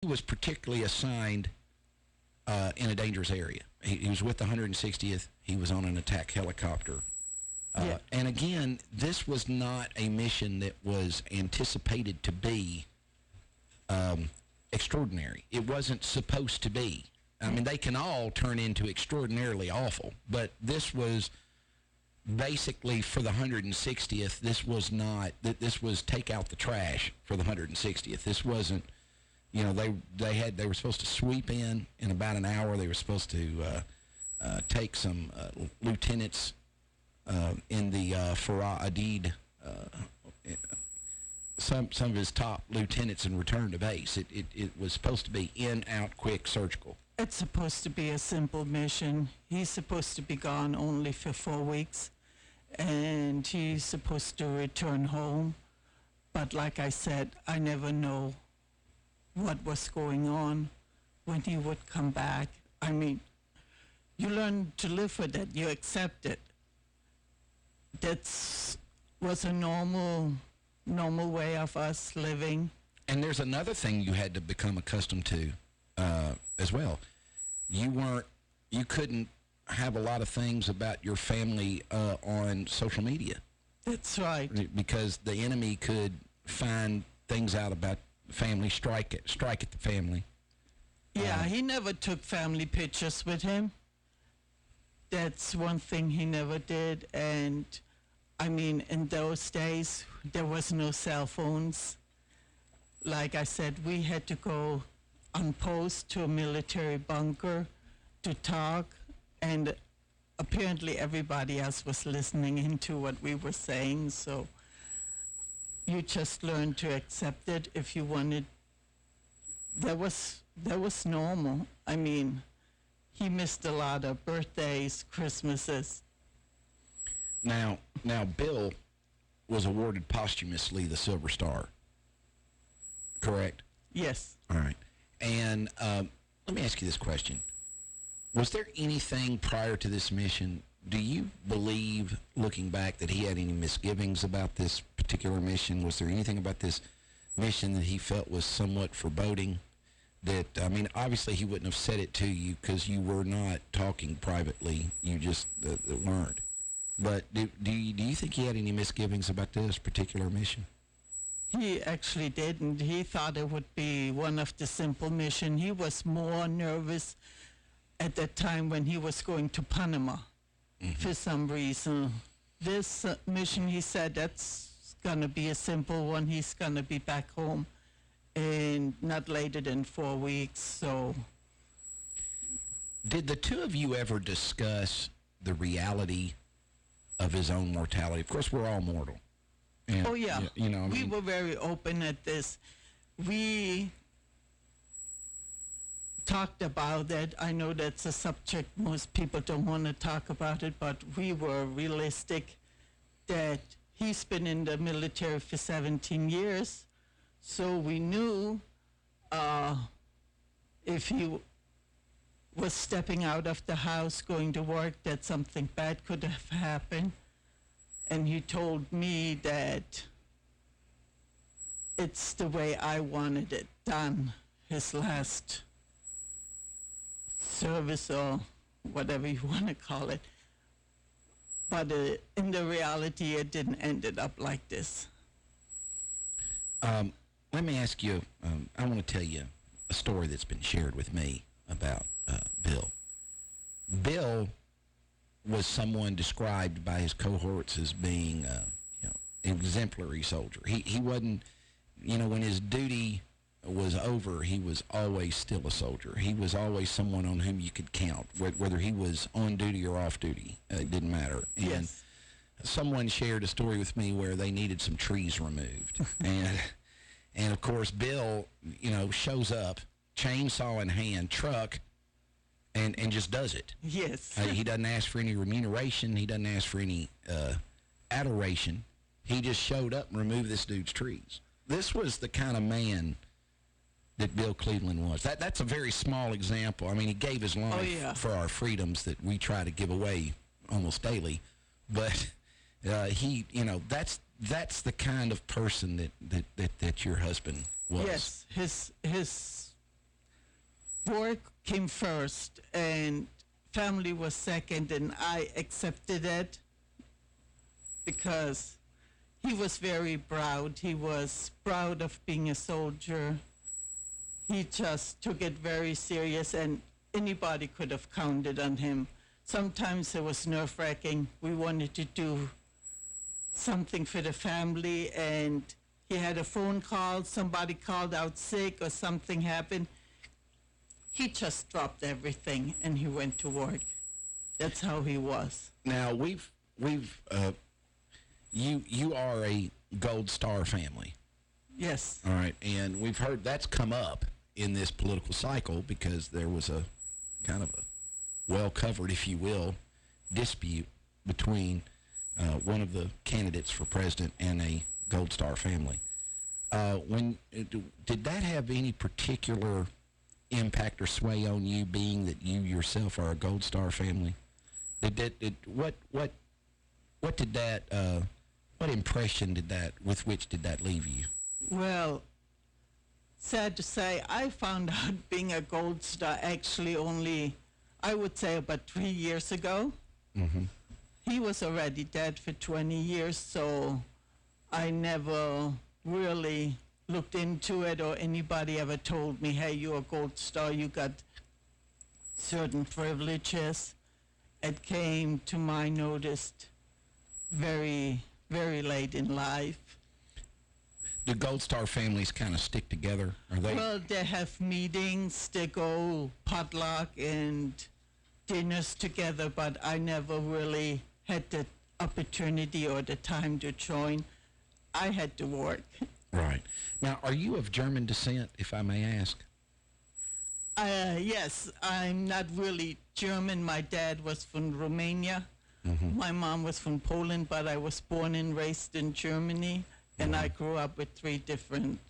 he was particularly assigned in a dangerous area. He was with the 160th. He was on an attack helicopter. And again, this was not a mission that was anticipated to be extraordinary. It wasn't supposed to be. I mean, they can all turn into extraordinarily awful, but this was basically for the 160th. This was not. This was take out the trash for the 160th. This wasn't. You know, they were supposed to sweep in about an hour. They were supposed to take some lieutenants in the Farah Adid, some of his top lieutenants, and return to base. It was supposed to be in, out, quick, surgical. It's supposed to be a simple mission. He's supposed to be gone only for 4 weeks, and he's supposed to return home. But like I said, I never know what was going on when he would come back. I mean, you learn to live with it. You accept it. That was a normal way of us living. And there's another thing you had to become accustomed to as well. You couldn't have a lot of things about your family on social media. That's right. Because the enemy could find things out about the family, strike at the family. Yeah, he never took family pictures with him. That's one thing he never did. And I mean, in those days, there was no cell phones. Like I said, we had to go on post to a military bunker to talk, and apparently everybody else was listening into what we were saying, so you just learned to accept it if you wanted. That was normal. I mean, he missed a lot of birthdays, Christmases. Now, Bill was awarded posthumously the Silver Star, correct? Yes. All right. And let me ask you this question. Was there anything prior to this mission, do you believe, looking back, that he had any misgivings about this particular mission? Was there anything about this mission that he felt was somewhat foreboding? That, I mean, obviously he wouldn't have said it to you because you were not talking privately. You just weren't. But do you think he had any misgivings about this particular mission? He actually didn't. He thought it would be one of the simple missions. He was more nervous at that time when he was going to Panama for some reason. This mission, he said, that's going to be a simple one. He's going to be back home in not later than 4 weeks. So, did the two of you ever discuss the reality of his own mortality? Of course, we're all mortal. And, oh, yeah. You know, we were very open at this. We talked about it. I know that's a subject most people don't want to talk about it, but we were realistic that he's been in the military for 17 years, so we knew if he was stepping out of the house going to work that something bad could have happened. And he told me that it's the way I wanted it done, his last service or whatever you want to call it. But in the reality, it didn't end up like this. Let me ask you, I want to tell you a story that's been shared with me about Bill. Bill was someone described by his cohorts as being an exemplary soldier. He wasn't, when his duty was over, he was always still a soldier. He was always someone on whom you could count, whether he was on duty or off duty. It didn't matter. And yes. Someone shared a story with me where they needed some trees removed. and of course, Bill, shows up, chainsaw in hand, truck, and just does it. Yes. He doesn't ask for any remuneration. He doesn't ask for any adoration. He just showed up and removed this dude's trees. This was the kind of man that Bill Cleveland was. That's a very small example. I mean, he gave his life for our freedoms that we try to give away almost daily. But that's the kind of person that your husband was. Yes, his work came first and family was second, and I accepted it because he was very proud. He was proud of being a soldier. He just took it very serious, and anybody could have counted on him. Sometimes it was nerve-wracking. We wanted to do something for the family, and he had a phone call, somebody called out sick or something happened. He just dropped everything and he went to work. That's how he was. Now you are a Gold Star family. Yes. All right, and we've heard that's come up in this political cycle because there was a kind of a well-covered, if you will, dispute between one of the candidates for president and a Gold Star family. Did that have any particular impact or sway on you, being that you yourself are a Gold Star family? What impression with which did that leave you? Well, sad to say, I found out being a Gold Star actually only, I would say, about 3 years ago. Mm-hmm. He was already dead for 20 years, so I never really looked into it, or anybody ever told me, hey, you're a Gold Star, you got certain privileges. It came to my notice very, very late in life. Do Gold Star families kind of stick together? Are they? Well, they have meetings, they go potluck and dinners together, but I never really had the opportunity or the time to join. I had to work. Right. Now, are you of German descent, if I may ask? Yes, I'm not really German. My dad was from Romania. Mm-hmm. My mom was from Poland, but I was born and raised in Germany, and I grew up with 3 different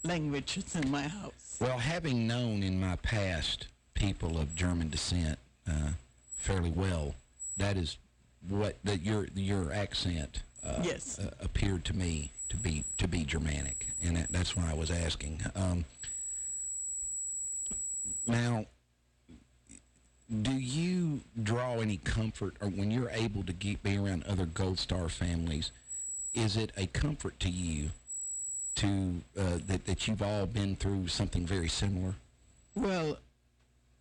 languages in my house. Well, having known in my past people of German descent fairly well, that is your accent Yes. Appeared to me to be Germanic, and that's why I was asking. Now, do you draw any comfort, or when you're able to be around other Gold Star families, is it a comfort to you to that you've all been through something very similar? Well,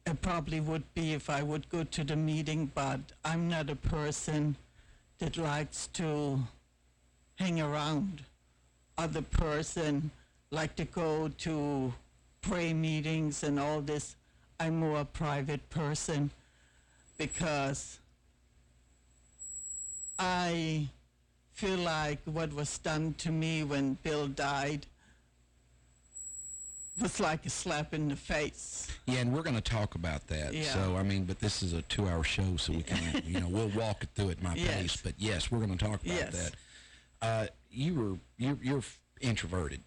it probably would be if I would go to the meeting, but I'm not a person that likes to hang around. Other person like to go to prayer meetings and all this. I'm more a private person because I feel like what was done to me when Bill died was like a slap in the face. Yeah, and we're going to talk about that. Yeah. So, I mean, but this is a 2-hour show, so we can, we'll walk it through at my Yes. pace. But yes, we're going to talk about Yes. that. You're introverted.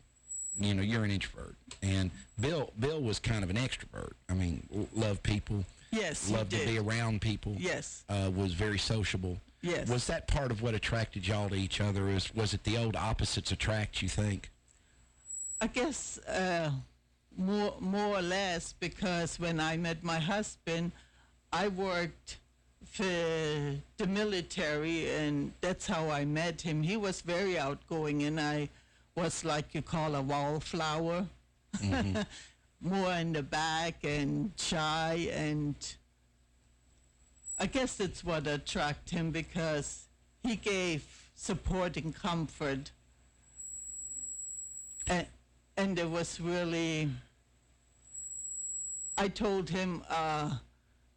You're an introvert, and Bill was kind of an extrovert. I mean, loved people. Yes, he Loved to did. be around people. Yes. Was very sociable. Yes. Was that part of what attracted y'all to each other? Was it the old opposites attract, you think? I guess more or less, because when I met my husband, I worked for the military, and that's how I met him. He was very outgoing, and I was like you call a wallflower. Mm-hmm. More in the back and shy, and I guess that's what attracted him, because he gave support and comfort, and it was really, I told him a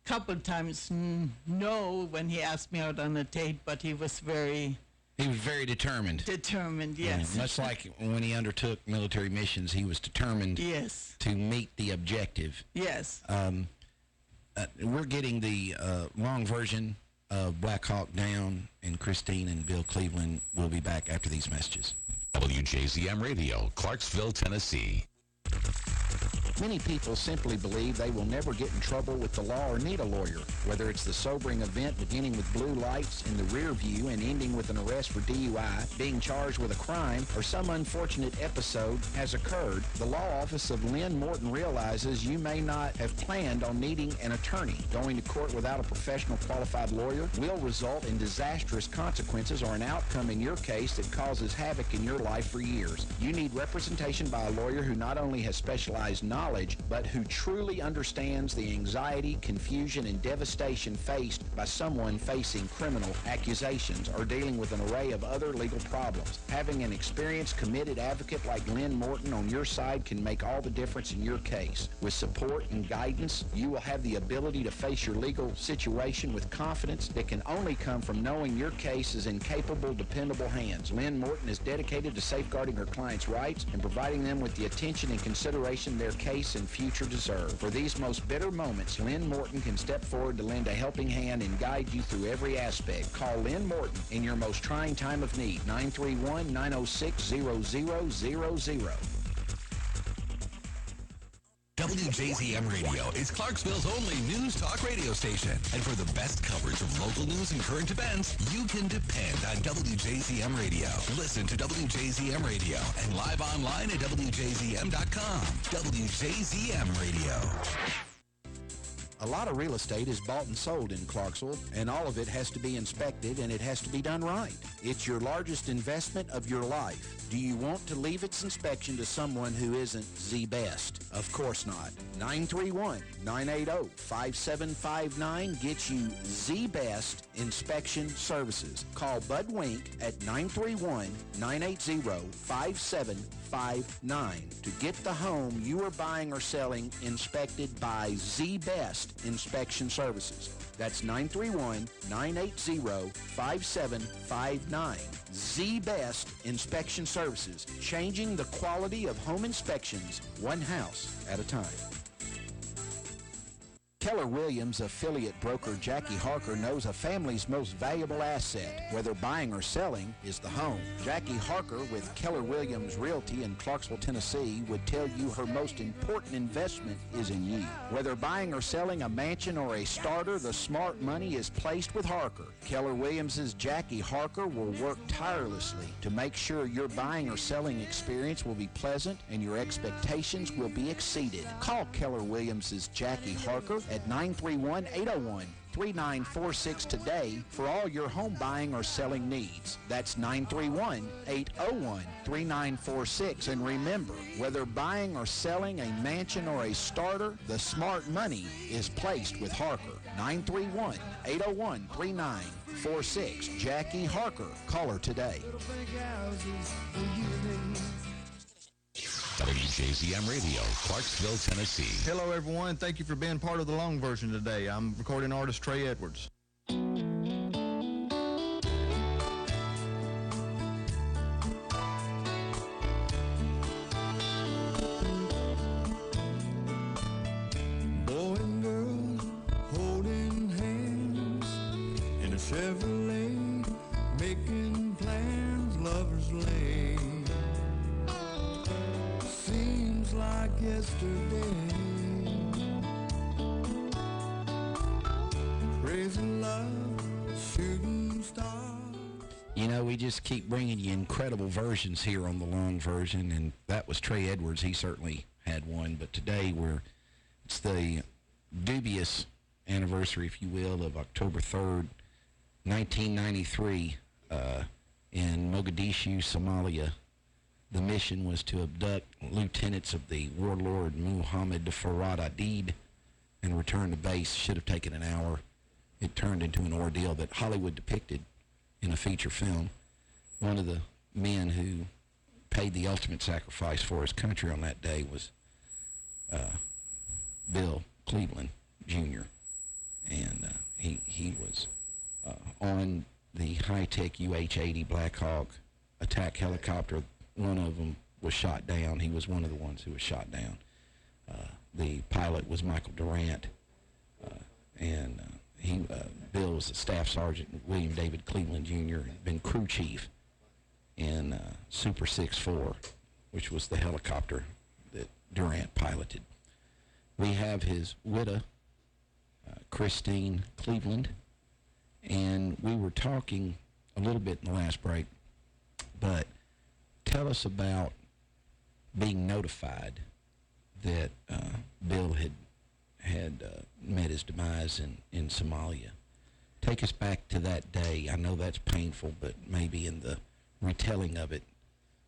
couple times no when he asked me out on a date, but he was very determined. determined. Yes. Yeah, much like when he undertook military missions, he was determined Yes. to meet the objective. Yes. We're getting the long version of Black Hawk Down, and Christine and Bill Cleveland will be back after these messages. WJZM Radio, Clarksville, Tennessee. Many people simply believe they will never get in trouble with the law or need a lawyer, whether it's the sobering event beginning with blue lights in the rear view and ending with an arrest for DUI, being charged with a crime, or some unfortunate episode has occurred. The law office of Lynn Morton realizes you may not have planned on needing an attorney. Going to court without a professional qualified lawyer will result in disastrous consequences or an outcome in your case that causes havoc in your life for years. You need representation by a lawyer who not only has specialized knowledge, but who truly understands the anxiety, confusion, and devastation faced by someone facing criminal accusations or dealing with an array of other legal problems. Having an experienced, committed advocate like Lynn Morton on your side can make all the difference in your case. With support and guidance, you will have the ability to face your legal situation with confidence that can only come from knowing your case is in capable, dependable hands. Lynn Morton is dedicated to safeguarding her clients' rights and providing them with the attention and consideration their case and future deserve. For these most bitter moments, Lynn Morton can step forward to lend a helping hand and guide you through every aspect. Call Lynn Morton in your most trying time of need. 931-906-0000. WJZM Radio is Clarksville's only news talk radio station. And for the best coverage of local news and current events, you can depend on WJZM Radio. Listen to WJZM Radio and live online at WJZM.com. WJZM Radio. A lot of real estate is bought and sold in Clarksville, and all of it has to be inspected, and it has to be done right. It's your largest investment of your life. Do you want to leave its inspection to someone who isn't the best? Of course not. 931-980-5759 gets you the best inspection services. Call Bud Wink at 931-980-5759 to get the home you are buying or selling inspected by the best inspection services. That's 931-980-5759. The best inspection services, changing the quality of home inspections one house at a time. Keller Williams affiliate broker Jackie Harker knows a family's most valuable asset, whether buying or selling, is the home. Jackie Harker with Keller Williams Realty in Clarksville, Tennessee, would tell you her most important investment is in you. Whether buying or selling a mansion or a starter, the smart money is placed with Harker. Keller Williams' Jackie Harker will work tirelessly to make sure your buying or selling experience will be pleasant and your expectations will be exceeded. Call Keller Williams' Jackie Harker at 931-801-3946 today for all your home buying or selling needs. That's 931-801-3946. And remember, whether buying or selling a mansion or a starter, the smart money is placed with Harker. 931-801-3946. Jackie Harker. Call her today. WJZM Radio, Clarksville, Tennessee. Hello, everyone. Thank you for being part of the long version today. I'm recording artist Trey Edwards. Boy and girl holding hands in a Chevrolet, making plans, lovers lane. Seems like yesterday. Raising love, shooting stars. You know, we just keep bringing you incredible versions here on the long version, and that was Trey Edwards. He certainly had one, but today it's the dubious anniversary, if you will, of October 3rd, 1993, in Mogadishu, Somalia. The mission was to abduct lieutenants of the warlord Muhammad Farad Adid and return to base. Should have taken an hour. It turned into an ordeal that Hollywood depicted in a feature film. One of the men who paid the ultimate sacrifice for his country on that day was Bill Cleveland Jr. And he was on the high-tech UH-80 Black Hawk attack helicopter. One of them was shot down. He was one of the ones who was shot down. The pilot was Michael Durant, and Bill was the staff sergeant. William David Cleveland Jr. had been crew chief in Super 6-4, which was the helicopter that Durant piloted. we have his widow, Christine Cleveland, and we were talking a little bit in the last break, but tell us about being notified that Bill had met his demise in Somalia. Take us back to that day. I know that's painful, but maybe in the retelling of it,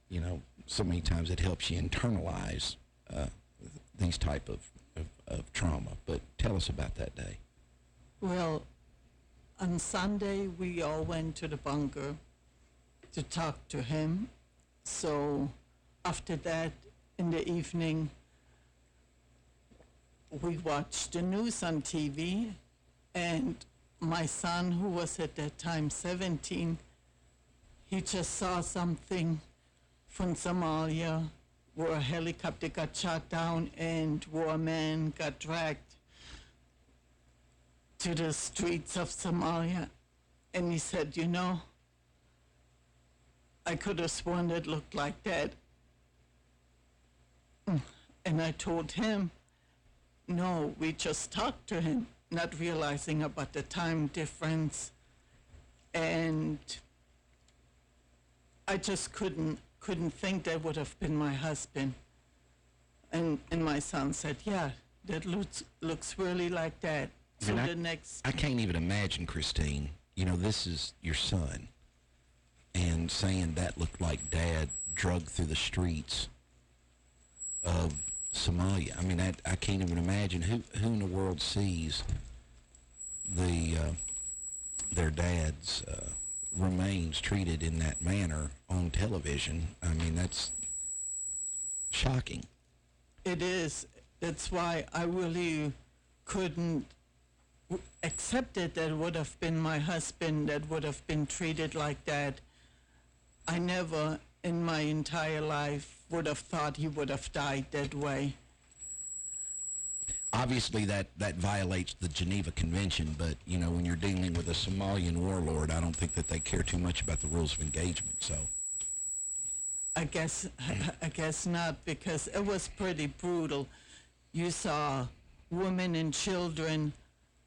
you know, so many times it helps you internalize these type of trauma. But tell us about that day. Well, on Sunday, we all went to the bunker to talk to him. So after that, in the evening, we watched the news on TV, and my son, who was at that time 17, he just saw something from Somalia where a helicopter got shot down and where a man got dragged to the streets of Somalia. And he said, you know, I could have sworn it looked like that. And I told him, no, we just talked to him, not realizing about the time difference. And I just couldn't think that would have been my husband. And my son said, yeah, that looks really like that. So I can't even imagine, Christine, you know, this is your son, and saying that looked like Dad drugged through the streets of Somalia. I mean, I can't even imagine who in the world sees their dad's remains treated in that manner on television. I mean, that's shocking. It is. That's why I really couldn't accept it that it would have been my husband that would have been treated like that. I never in my entire life would have thought he would have died that way. Obviously, that violates the Geneva Convention, but, you know, when you're dealing with a Somalian warlord, I don't think that they care too much about the rules of engagement, so. I guess not, because it was pretty brutal. You saw women and children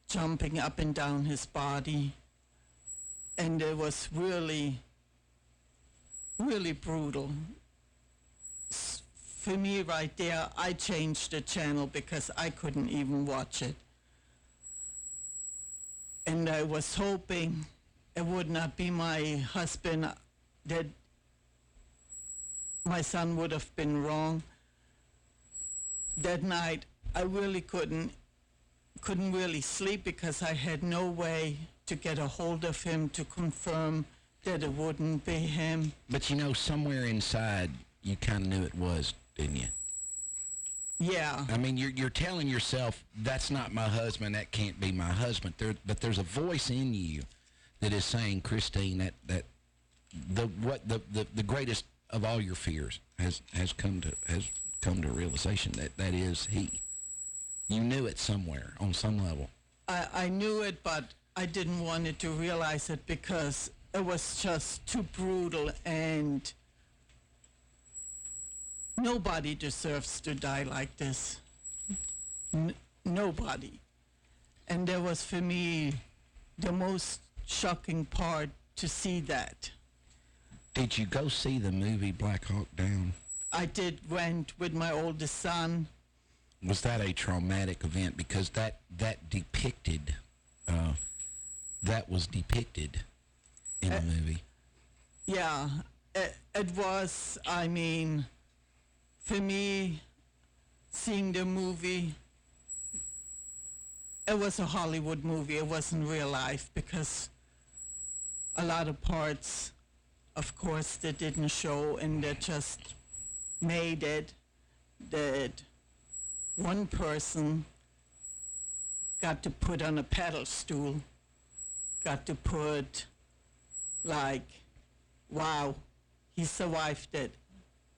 jumping up and down his body, and it was really, really brutal. For me right there, I changed the channel because I couldn't even watch it. And I was hoping it would not be my husband, that my son would have been wrong. That night, I really couldn't really sleep because I had no way to get a hold of him to confirm that it wouldn't be him. But, you know, somewhere inside, you kind of knew it was, didn't you? Yeah. I mean, you're telling yourself, that's not my husband, that can't be my husband. But there's a voice in you that is saying, Christine, that the greatest of all your fears has come to realization that is he. You knew it somewhere on some level. I knew it, but I didn't want it to realize it because it was just too brutal, and nobody deserves to die like this. Nobody. And that was, for me, the most shocking part, to see that. Did you go see the movie Black Hawk Down? I went with my oldest son. Was that a traumatic event? Because that was depicted in the movie. Yeah, it was. I mean, for me, seeing the movie, it was a Hollywood movie. It wasn't real life, because a lot of parts, of course, they didn't show, and they just made it that one person got to put on a pedal stool, got to put, like, wow, he survived it.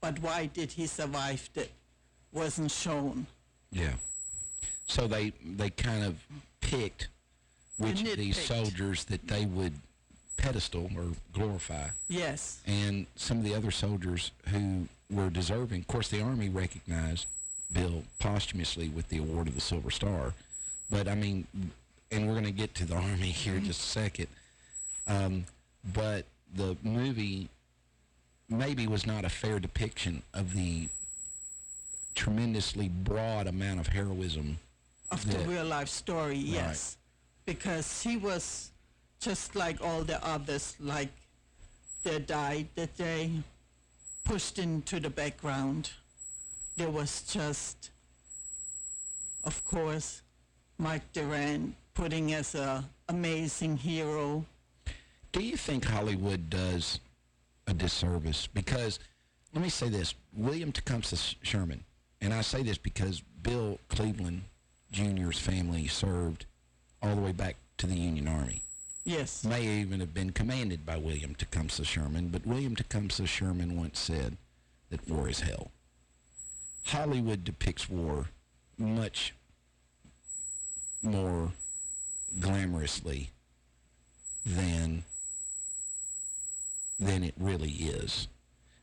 But why did he survive it? Wasn't shown. Yeah. So they kind of picked which of these soldiers that they would pedestal or glorify. Yes. And some of the other soldiers who were deserving. Of course, the Army recognized Bill posthumously with the award of the Silver Star. But I mean, and we're going to get to the Army here in just a second. But the movie maybe was not a fair depiction of the tremendously broad amount of heroism of the real life story, yes. Because he was just like all the others, like they died, that they pushed into the background. There was just, of course, Mike Durant putting as a amazing hero. Do you think Hollywood does a disservice? Because, let me say this, William Tecumseh Sherman, and I say this because Bill Cleveland Jr.'s family served all the way back to the Union Army. Yes. May even have been commanded by William Tecumseh Sherman, but William Tecumseh Sherman once said that war is hell. Hollywood depicts war much more glamorously than it really is.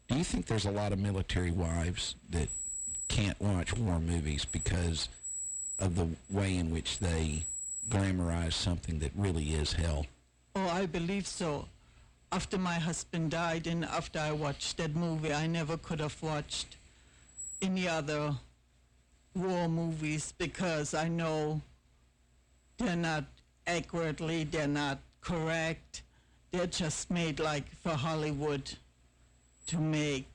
Do you think there's a lot of military wives that can't watch war movies because of the way in which they glamorize something that really is hell? Oh, I believe so. After my husband died and after I watched that movie, I never could have watched any other war movies because I know they're not accurately, they're not correct. They're just made like for Hollywood to make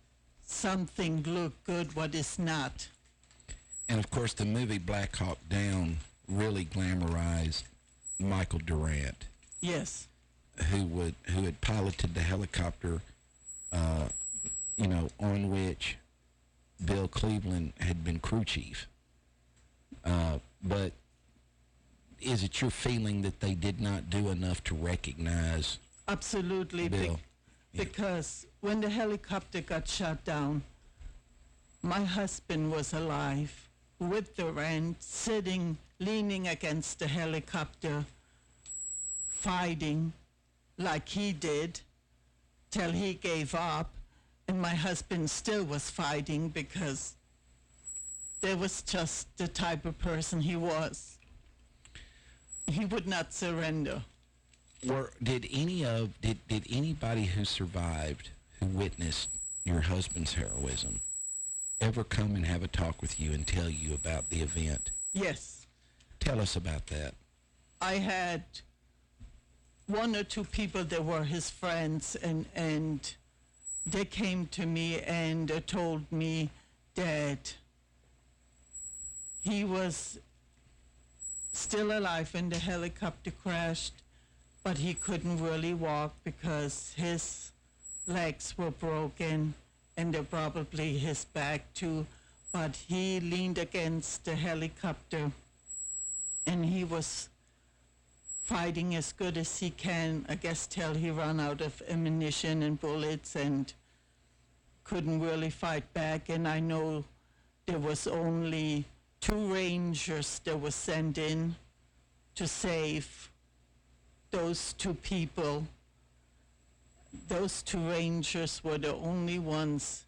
something look good what is not. And of course the movie Black Hawk Down really glamorized Michael Durant. Yes. Who had piloted the helicopter, on which Bill Cleveland had been crew chief. But is it your feeling that they did not do enough to recognize Absolutely, Bill? Because when the helicopter got shot down, my husband was alive with Durant sitting, leaning against the helicopter, fighting like he did till he gave up, and my husband still was fighting because there was just the type of person he was. He would not surrender. Did anybody who survived, who witnessed your husband's heroism, ever come and have a talk with you and tell you about the event? Yes. Tell us about that. I had one or two people that were his friends, and they came to me and told me that he was still alive when the helicopter crashed, but he couldn't really walk because his legs were broken and probably his back too. But he leaned against the helicopter and he was fighting as good as he can, I guess, till he ran out of ammunition and bullets and couldn't really fight back. And I know there was only 2 Rangers that were sent in to save those 2 people. Those 2 Rangers were the only ones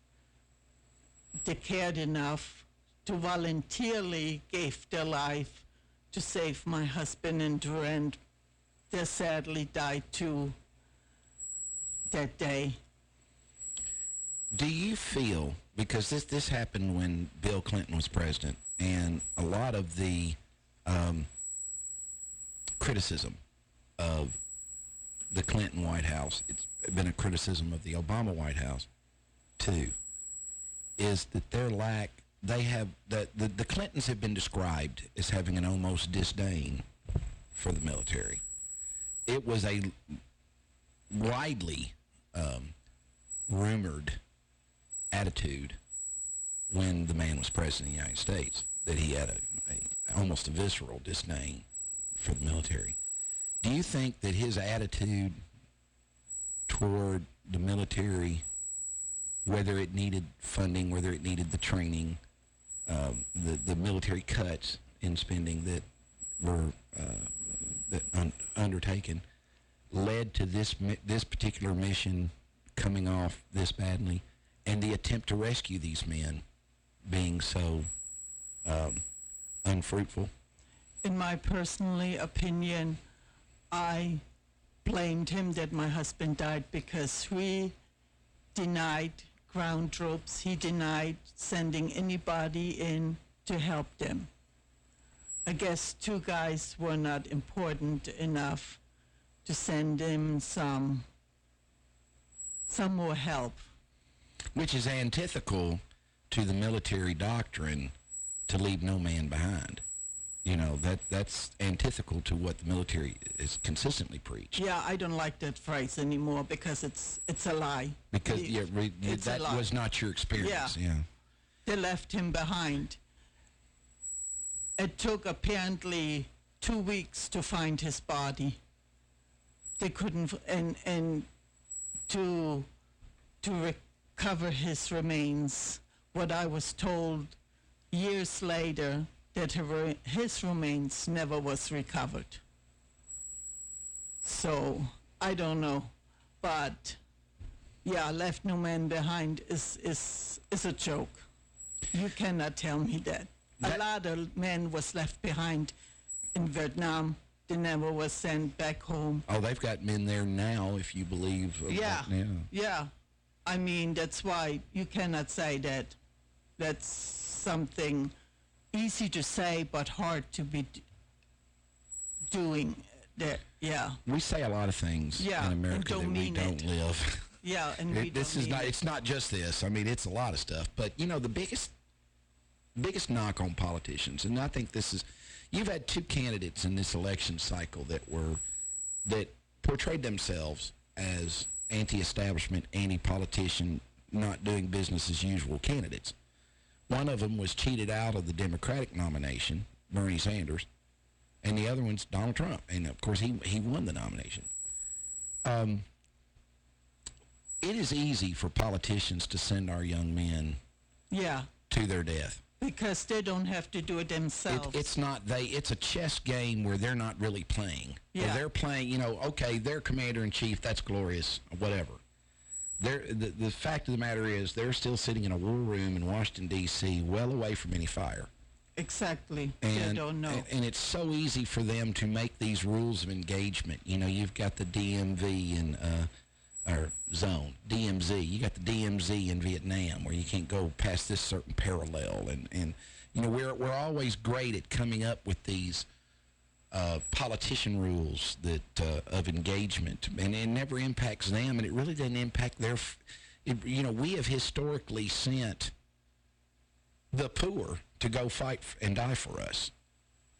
that cared enough to voluntarily give their life to save my husband and Durant. They sadly died too that day. Do you feel, because this happened when Bill Clinton was president, and a lot of the criticism of the Clinton White House, it's been a criticism of the Obama White House too, is that the Clintons have been described as having an almost disdain for the military. It was a widely rumored attitude when the man was president of the United States, that he had almost a visceral disdain for the military. Do you think that his attitude toward the military, whether it needed funding, whether it needed the training, the military cuts in spending that were undertaken, led to this particular mission coming off this badly, and the attempt to rescue these men being so unfruitful? In my personally opinion, I blamed him that my husband died because we denied ground troops. He denied sending anybody in to help them. I guess two guys were not important enough to send him some more help. Which is antithetical to the military doctrine to leave no man behind. You know, that's antithetical to what the military is consistently preached. Yeah, I don't like that phrase anymore because it's a lie. Because It's a that lie. was not your experience. Yeah. They left him behind. It took apparently 2 weeks to find his body. They couldn't, and to recover his remains. What I was told years later, that his remains never was recovered. So I don't know, but yeah, left no man behind is a joke. You cannot tell me that. A lot of men was left behind in Vietnam. They never was sent back home. Oh, they've got men there now, if you believe. Yeah, Yeah. yeah. I mean, that's why you cannot say that. That's something easy to say, but hard to be doing. That, yeah. We say a lot of things Yeah, in and America don't that we mean don't it. live. Yeah, and we This don't is mean not. it. It's not just this. I mean, it's a lot of stuff. But you know, the biggest knock on politicians, and I think this is, you've had two candidates in this election cycle that portrayed themselves as anti-establishment, anti-politician, not doing business as usual candidates. One of them was cheated out of the Democratic nomination, Bernie Sanders, and the other one's Donald Trump. And of course, he won the nomination. It is easy for politicians to send our young men Yeah, to their death. because they don't have to do it themselves. It's a chess game where they're not really playing. Or Yeah. they're playing, you know, okay, they're commander-in-chief, that's glorious, whatever. The fact of the matter is they're still sitting in a war room in Washington, D.C., well away from any fire. Exactly. And, They don't know. and it's so easy for them to make these rules of engagement. You know, you've got the DMV and or zone, DMZ. You got the DMZ in Vietnam where you can't go past this certain parallel. And you know, we're always great at coming up with these politician rules that of engagement, and it never impacts them, and it really doesn't impact their. You know, we have historically sent the poor to go fight and die for us.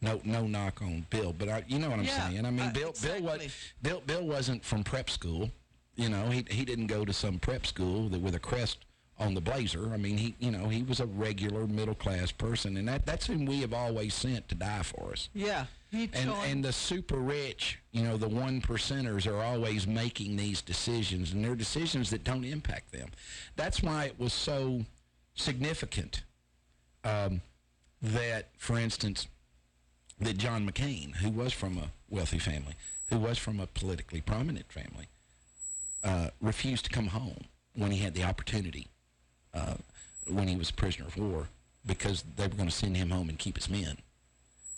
No knock on Bill, but you know what I'm Yeah, saying. I mean, exactly. Bill wasn't from prep school. You know, he didn't go to some prep school with a crest on the blazer. I mean, he was a regular middle class person, and that's whom we have always sent to die for us. Yeah. He joined. And the super rich, you know, the 1%ers are always making these decisions, and they're decisions that don't impact them. That's why it was so significant that, for instance, that John McCain, who was from a wealthy family, who was from a politically prominent family, refused to come home when he had the opportunity, when he was a prisoner of war, because they were going to send him home and keep his men.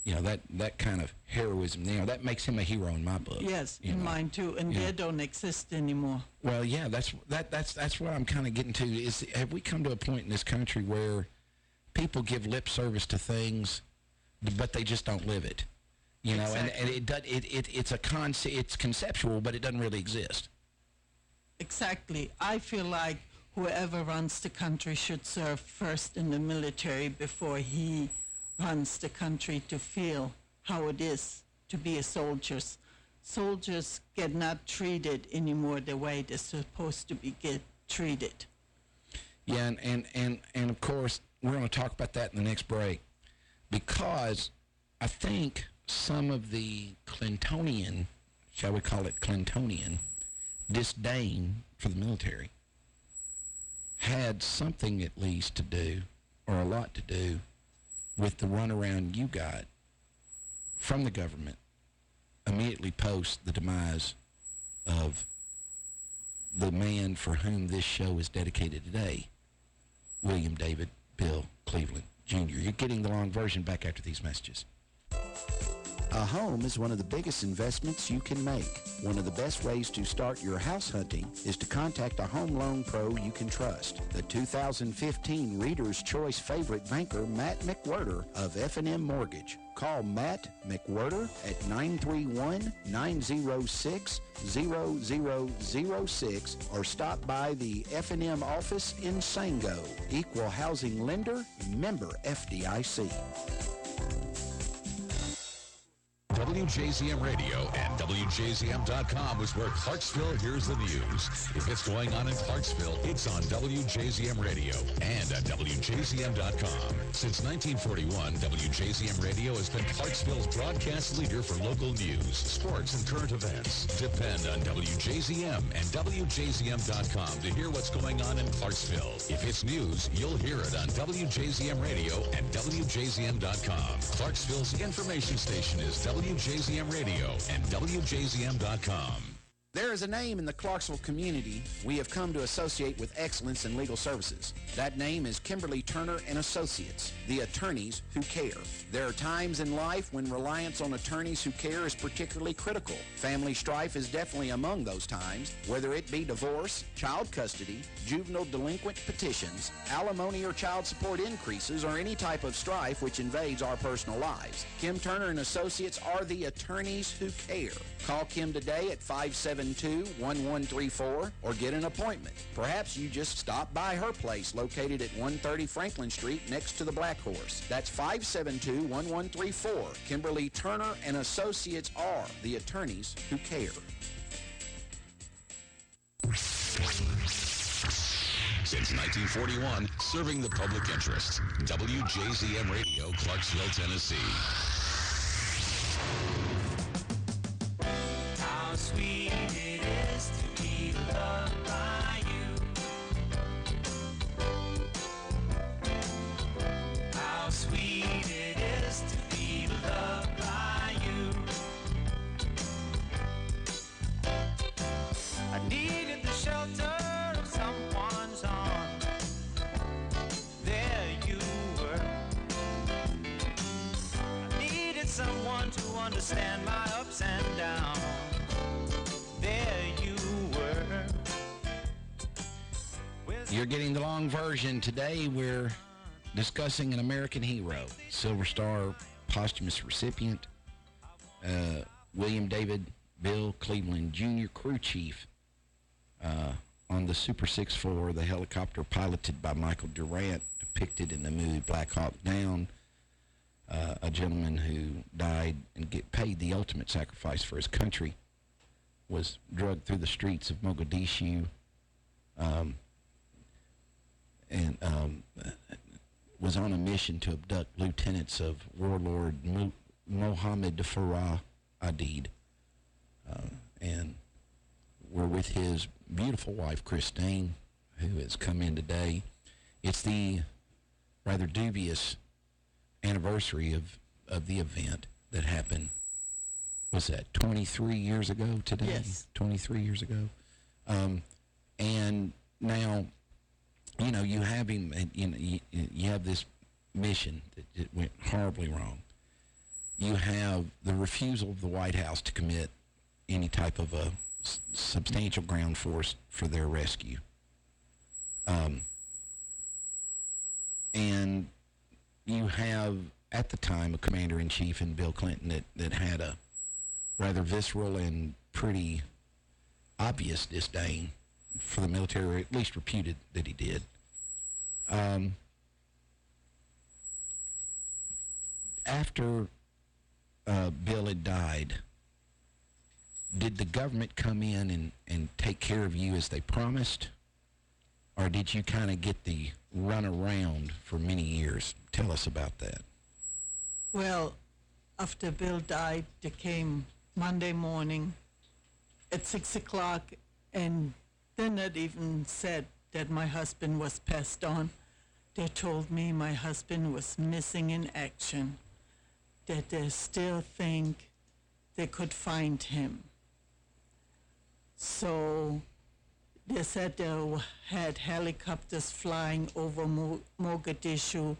You know, that kind of heroism, you know, that makes him a hero in my book. Yes, you in know. mine too, and Yeah. they don't exist anymore. Well, yeah, that's what I'm kind of getting to. Is have we come to a point in this country where people give lip service to things, but they just don't live it? You know, and it's a concept, it's conceptual, but it doesn't really exist. Exactly. I feel like whoever runs the country should serve first in the military before he runs the country, to feel how it is to be a soldier. Soldiers get not treated anymore the way they're supposed to get treated. Yeah, and of course, we're going to talk about that in the next break, because I think some of the Clintonian, shall we call it Clintonian, disdain for the military had something at least to do, or a lot to do, with the runaround you got from the government immediately post the demise of the man for whom this show is dedicated today, William David Bill Cleveland Jr. You're getting the long version back after these messages. A home is one of the biggest investments you can make. One of the best ways to start your house hunting is to contact a home loan pro you can trust. The 2015 Reader's Choice favorite banker, Matt McWhirter of F&M Mortgage. Call Matt McWhirter at 931-906-0006 or stop by the F&M office in Sango. Equal housing lender, member FDIC. WJZM Radio and WJZM.com is where Clarksville hears the news. If it's going on in Clarksville, it's on WJZM Radio and at WJZM.com. Since 1941, WJZM Radio has been Clarksville's broadcast leader for local news, sports, and current events. Depend on WJZM and WJZM.com to hear what's going on in Clarksville. If it's news, you'll hear it on WJZM Radio and WJZM.com. Clarksville's information station is WJZM Radio and WJZM.com. There is a name in the Clarksville community we have come to associate with excellence in legal services. That name is Kimberly Turner and Associates, the attorneys who care. There are times in life when reliance on attorneys who care is particularly critical. Family strife is definitely among those times, whether it be divorce, child custody, juvenile delinquent petitions, alimony or child support increases, or any type of strife which invades our personal lives. Kim Turner and Associates are the attorneys who care. Call Kim today at 572-1134 or get an appointment. Perhaps you just stop by her place located at 130 Franklin Street next to the Black Horse. That's 572-1134. Kimberly Turner and Associates are the attorneys who care. Since 1941, serving the public interest. WJZM Radio, Clarksville, Tennessee. How sweet it is to be loved by you. How sweet it is to be loved by you. I needed the shelter of someone's arms. There you were. I needed someone to understand my ups and downs. There you were. You're getting the long version. Today we're discussing an American hero, Silver Star posthumous recipient, William David Bill Cleveland Jr., crew chief on the Super 6-4, the helicopter piloted by Michael Durant, depicted in the movie Black Hawk Down. A gentleman who died and paid the ultimate sacrifice for his country, was drugged through the streets of Mogadishu, and was on a mission to abduct lieutenants of warlord Mohammed Farah Adid. And we're with his beautiful wife, Christine, who has come in today. It's the rather dubious anniversary of the event that happened, was that 23 years ago today? Yes. 23 years ago. And now, you know, you have him, and you have this mission that went horribly wrong. You have the refusal of the White House to commit any type of a substantial ground force for their rescue. And you have, at the time, a commander-in-chief in Bill Clinton that had a rather visceral and pretty obvious disdain for the military, or at least reputed that he did. After Bill had died, did the government come in and take care of you as they promised? Or did you kind of get the run around for many years? Tell us about that. Well, after Bill died, they came Monday morning at 6 o'clock, and they not even said that my husband was passed on. They told me my husband was missing in action, that they still think they could find him. So they said they had helicopters flying over Mogadishu,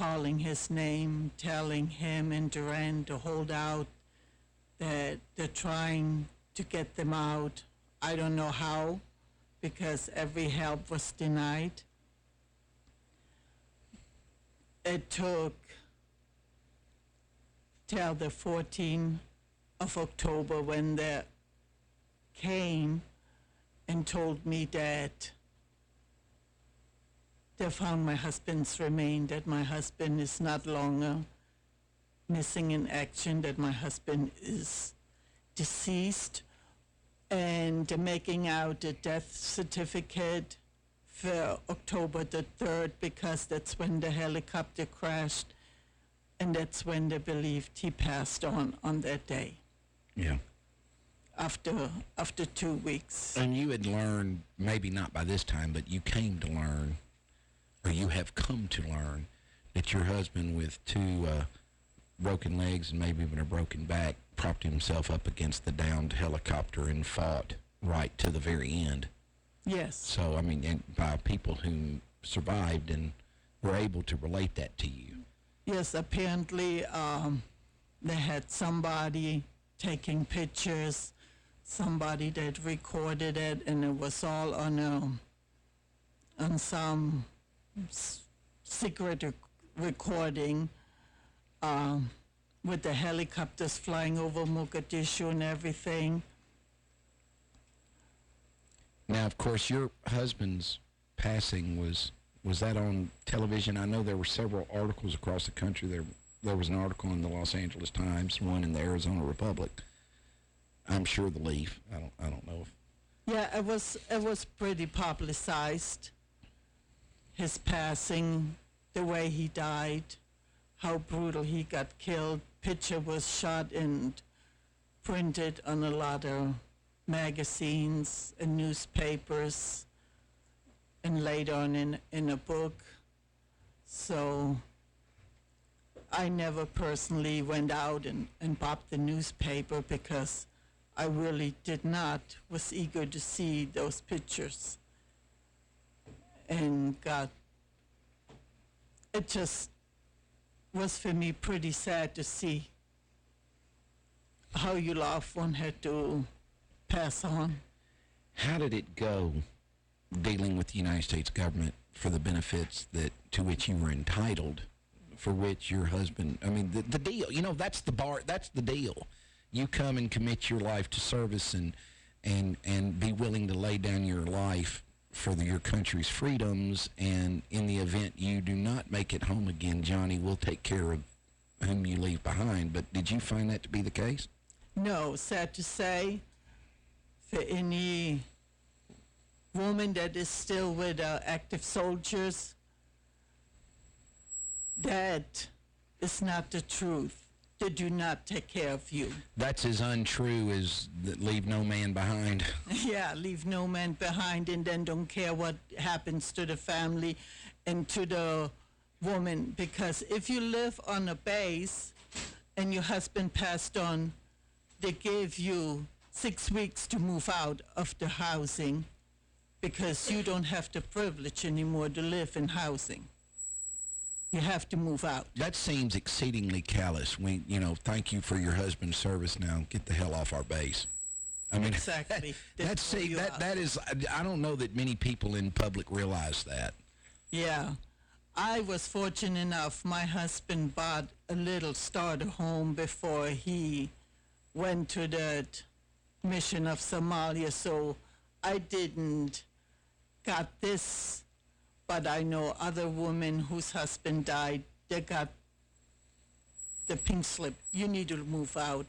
calling his name, telling him and Duran to hold out, that they're trying to get them out. I don't know how, because every help was denied. It took till the 14th of October when they came and told me that they found my husband's remains, that my husband is not longer missing in action, that my husband is deceased, and they're making out a death certificate for October the 3rd because that's when the helicopter crashed, and that's when they believed he passed on that day. Yeah. After 2 weeks. And you had learned, maybe not by this time, but you came to learn, or you have come to learn, that your husband with two broken legs and maybe even a broken back propped himself up against the downed helicopter and fought right to the very end. Yes. So, I mean, and by people who survived and were able to relate that to you. Yes, apparently they had somebody taking pictures, somebody that recorded it, and it was all on some secret recording with the helicopters flying over Mogadishu and everything. Now, of course, your husband's passing was that on television? I know there were several articles across the country. There was an article in the Los Angeles Times, one in the Arizona Republic. I'm sure the Leaf. I don't know if. Yeah, it was pretty publicized. His passing, the way he died, how brutal he got killed. Picture was shot and printed on a lot of magazines and newspapers, and later on in a book. So I never personally went out and bought the newspaper because I really was eager to see those pictures. And it just was for me pretty sad to see how your loved one had to pass on. How did it go dealing with the United States government for the benefits to which you were entitled, for which your husband, I mean, the deal, that's the deal. You come and commit your life to service and be willing to lay down your life for your country's freedoms, and in the event you do not make it home again, Johnny will take care of whom you leave behind. But did you find that to be the case? No, sad to say, for any woman that is still with active soldiers, that is not the truth. They do not take care of you. That's as untrue as that leave no man behind. Yeah, leave no man behind, and then don't care what happens to the family and to the woman. Because if you live on a base and your husband passed on, they give you 6 weeks to move out of the housing because you don't have the privilege anymore to live in housing. You have to move out. That seems exceedingly callous. Thank you for your husband's service. Now get the hell off our base. I mean, exactly. that is. I don't know that many people in public realize that. Yeah, I was fortunate enough. My husband bought a little starter home before he went to that mission of Somalia, so I didn't got this. But I know other women whose husband died, they got the pink slip. You need to move out.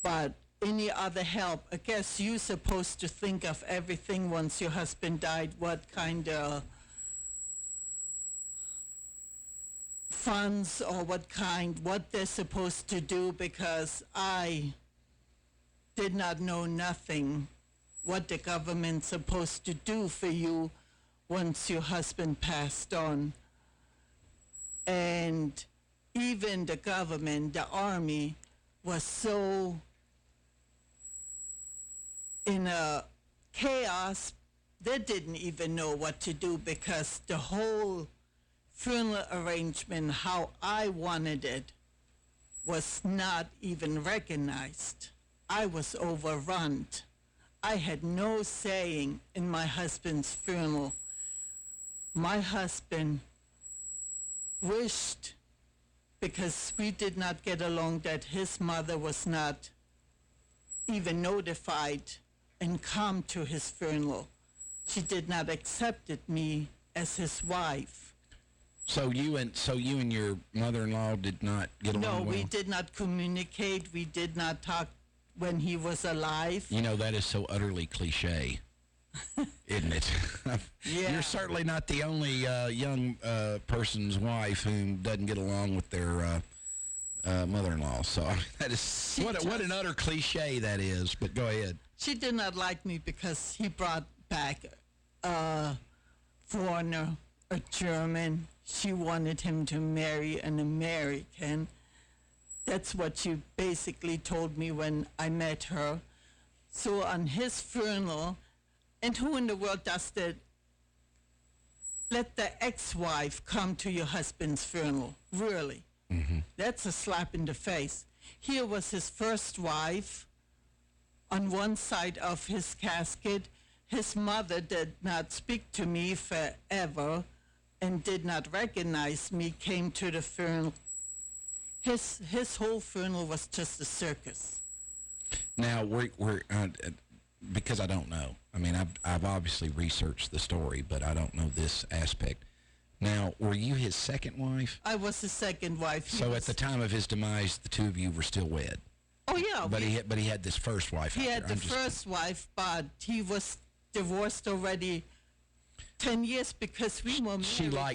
But any other help, I guess you're supposed to think of everything once your husband died, what kind of funds or what they're supposed to do, because I did not know nothing what the government's supposed to do for you once your husband passed on. And even the government, the army, was so in a chaos, they didn't even know what to do, because the whole funeral arrangement, how I wanted it, was not even recognized. I was overrun. I had no saying in my husband's funeral. My husband wished, because we did not get along, that his mother was not even notified and come to his funeral. She did not accept me as his wife. So you and your mother-in-law did not get along No, well? we did not communicate. We did not talk when he was alive. You know, that is so utterly cliche, isn't it? Yeah. You're certainly not the only young person's wife who doesn't get along with their mother-in-law. So I mean, that is what an utter cliche that is. But go ahead. She did not like me because he brought back a foreigner, a German. She wanted him to marry an American. That's what she basically told me when I met her. So on his funeral, and who in the world does that? Let the ex-wife come to your husband's funeral, really? Mm-hmm. That's a slap in the face. Here was his first wife on one side of his casket. His mother did not speak to me forever and did not recognize me, came to the funeral. His whole funeral was just a circus. Now, we're because I don't know. I mean, I've obviously researched the story, but I don't know this aspect. Now, were you his second wife? I was his second wife. So at the time of his demise, the two of you were still wed. Oh yeah. But he had this first wife. He had the first wife, but he was divorced already 10 years because we were married.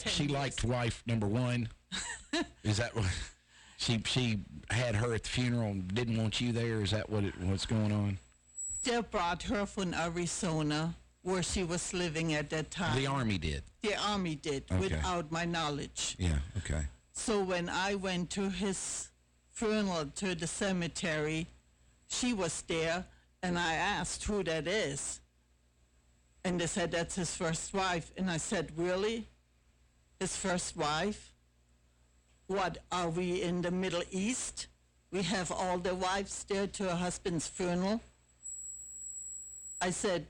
She liked wife number one. Is that what? She had her at the funeral and didn't want you there. Is that what's going on? They brought her from Arizona, where she was living at that time. The Army did. The Army did, Okay. without my knowledge. Yeah. Okay. So when I went to his funeral to the cemetery, she was there, and I asked who that is. And they said, that's his first wife. And I said, really? His first wife? What, are we in the Middle East? We have all the wives there to her husband's funeral? I said,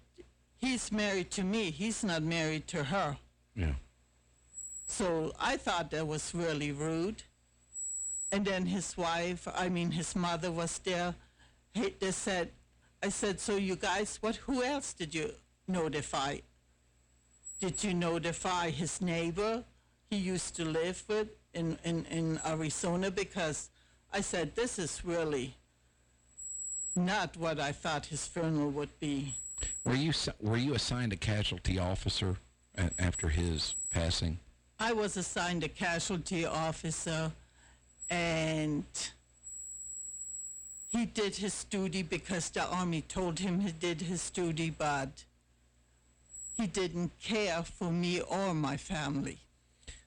he's married to me. He's not married to her. Yeah. So I thought that was really rude. And then his mother was there. I said, so you guys, who else did you notify? Did you notify his neighbor he used to live with in Arizona? Because I said, this is really not what I thought his funeral would be. Were you assigned a casualty officer after his passing? I was assigned a casualty officer, and he did his duty because the Army told him he did his duty, but he didn't care for me or my family.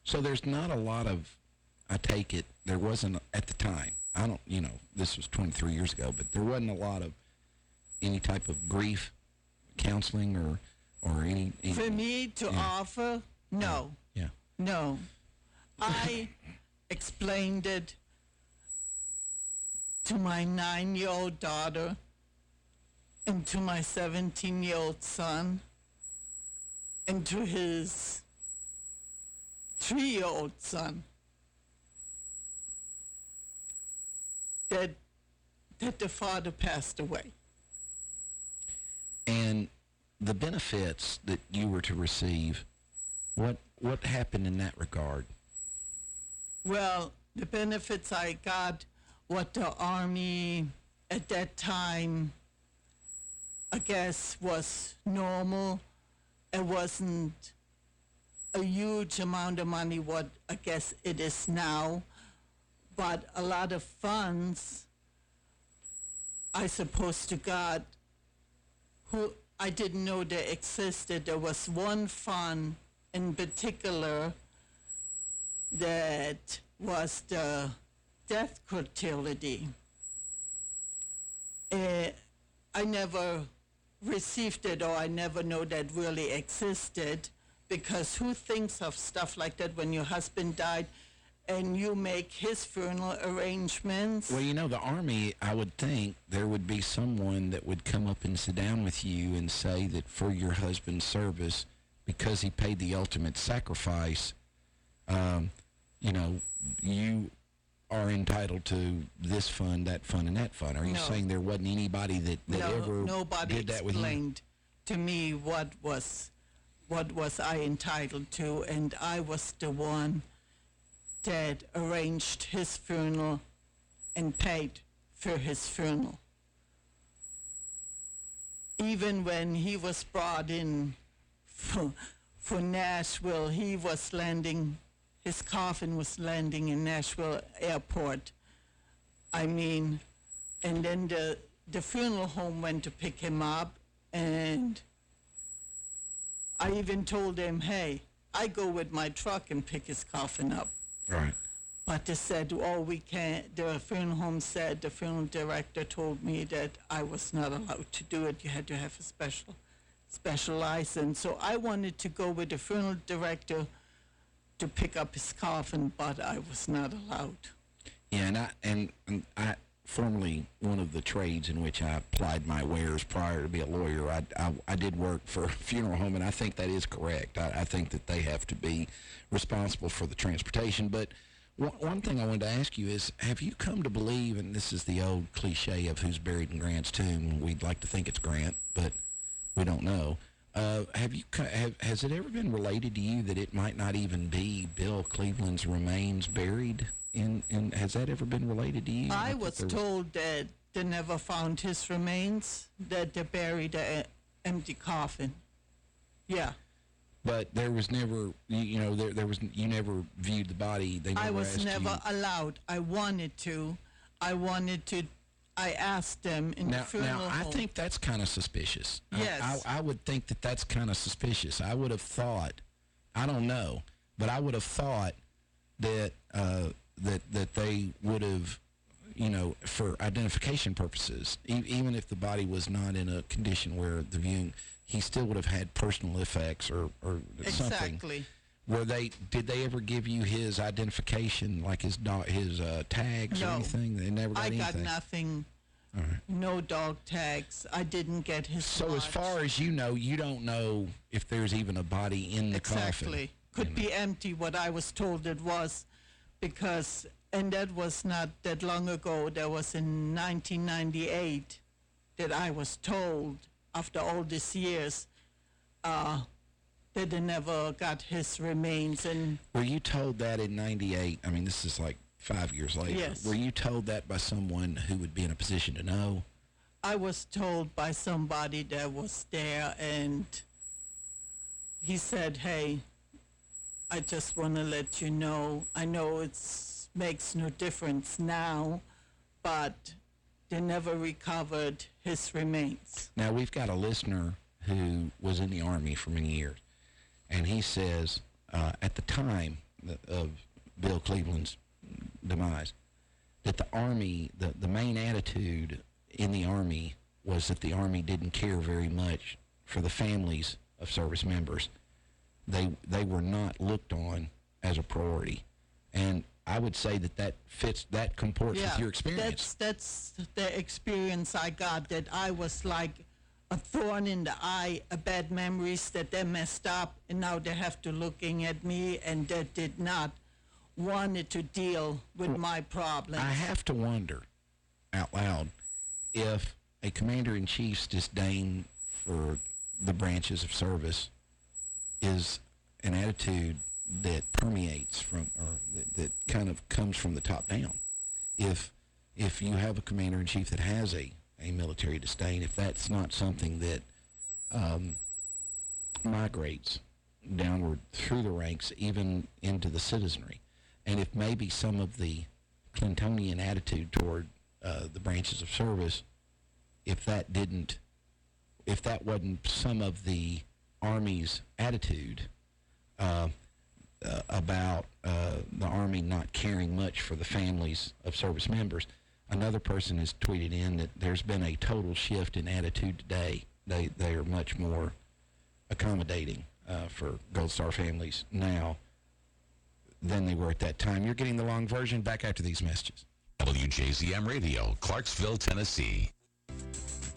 So there's not a lot of, I take it, there wasn't at the time. I don't, this was 23 years ago, but there wasn't a lot of any type of grief counseling or any For me to offer, no. Yeah. No. I explained it to my 9-year-old daughter and to my 17-year-old son and to his 3-year-old son that the father passed away. And the benefits that you were to receive, what happened in that regard? Well, the benefits I got, what the Army at that time, I guess, was normal. It wasn't a huge amount of money, what I guess it is now, but a lot of funds, I suppose to God, who I didn't know they existed. There was one fund in particular that was the death gratuity. I never received it, or I never know that really existed, because who thinks of stuff like that when your husband died and you make his funeral arrangements? Well, the Army, I would think there would be someone that would come up and sit down with you and say that for your husband's service, because he paid the ultimate sacrifice, you are entitled to this fund, that fund, and that fund. Are you No. saying there wasn't anybody that ever nobody did that with you? explained to me what was I entitled to, and I was the one that arranged his funeral and paid for his funeral. Even when he was brought in for Nashville, his coffin was landing in Nashville airport. And then the funeral home went to pick him up, and I even told them, hey, I go with my truck and pick his coffin up. Right. But they said, we can't. The funeral home said, the funeral director told me that I was not allowed to do it. You had to have a special license. So I wanted to go with the funeral director to pick up his coffin, but I was not allowed. Yeah, and I formerly, one of the trades in which I applied my wares prior to be a lawyer, I did work for a funeral home, and I think that is correct. I think that they have to be responsible for the transportation. But one thing I wanted to ask you is, have you come to believe, and this is the old cliche of who's buried in Grant's tomb, we'd like to think it's Grant, but we don't know. Has it ever been related to you that it might not even be Bill Cleveland's remains buried in has that ever been related to you? I was told that they never found his remains, that they buried an empty coffin. Yeah. But there was never, you never viewed the body. They never I was asked never you. allowed. I wanted to. I asked them in the funeral Now, I home. think that's kind of suspicious. Yes. I would think that that's kind of suspicious. I would have thought, I don't know, but I would have thought that that they would have, for identification purposes, even if the body was not in a condition where the viewing, he still would have had personal effects or something. Exactly. Did they ever give you his identification, like his tags or No. anything? They never got I anything. got nothing. All right. No dog tags. I didn't get his So watch. as far as you know, you don't know if there's even a body in the coffin. Exactly. Could be empty, what I was told it was, because, and that was not that long ago, that was in 1998 that I was told, after all these years, that they never got his remains. And Were you told that in 98? I mean, this is like 5 years later. Yes. Were you told that by someone who would be in a position to know? I was told by somebody that was there, and he said, hey, I just want to let you know, I know it makes no difference now, but they never recovered his remains. Now, we've got a listener who was in the Army for many years, and he says at the time of Bill Cleveland's demise, that the Army, the main attitude in the Army was that the Army didn't care very much for the families of service members. They were not looked on as a priority. And I would say that comports with your experience. That's the experience I got, that I was like a thorn in the eye, a bad memories, that they messed up, and now they have to looking at me, and they did not wanted to deal with my problems. I have to wonder out loud if a commander-in-chief's disdain for the branches of service is an attitude that permeates from, or that kind of comes from the top down. If you have a commander-in-chief that has a military disdain, if that's not something that migrates downward through the ranks, even into the citizenry, and if maybe some of the Clintonian attitude toward the branches of service, if that wasn't some of the Army's attitude about the Army not caring much for the families of service members. Another person has tweeted in that there's been a total shift in attitude today. They are much more accommodating for Gold Star families now than they were at that time. You're getting the long version. Back after these messages. WJZM Radio, Clarksville, Tennessee.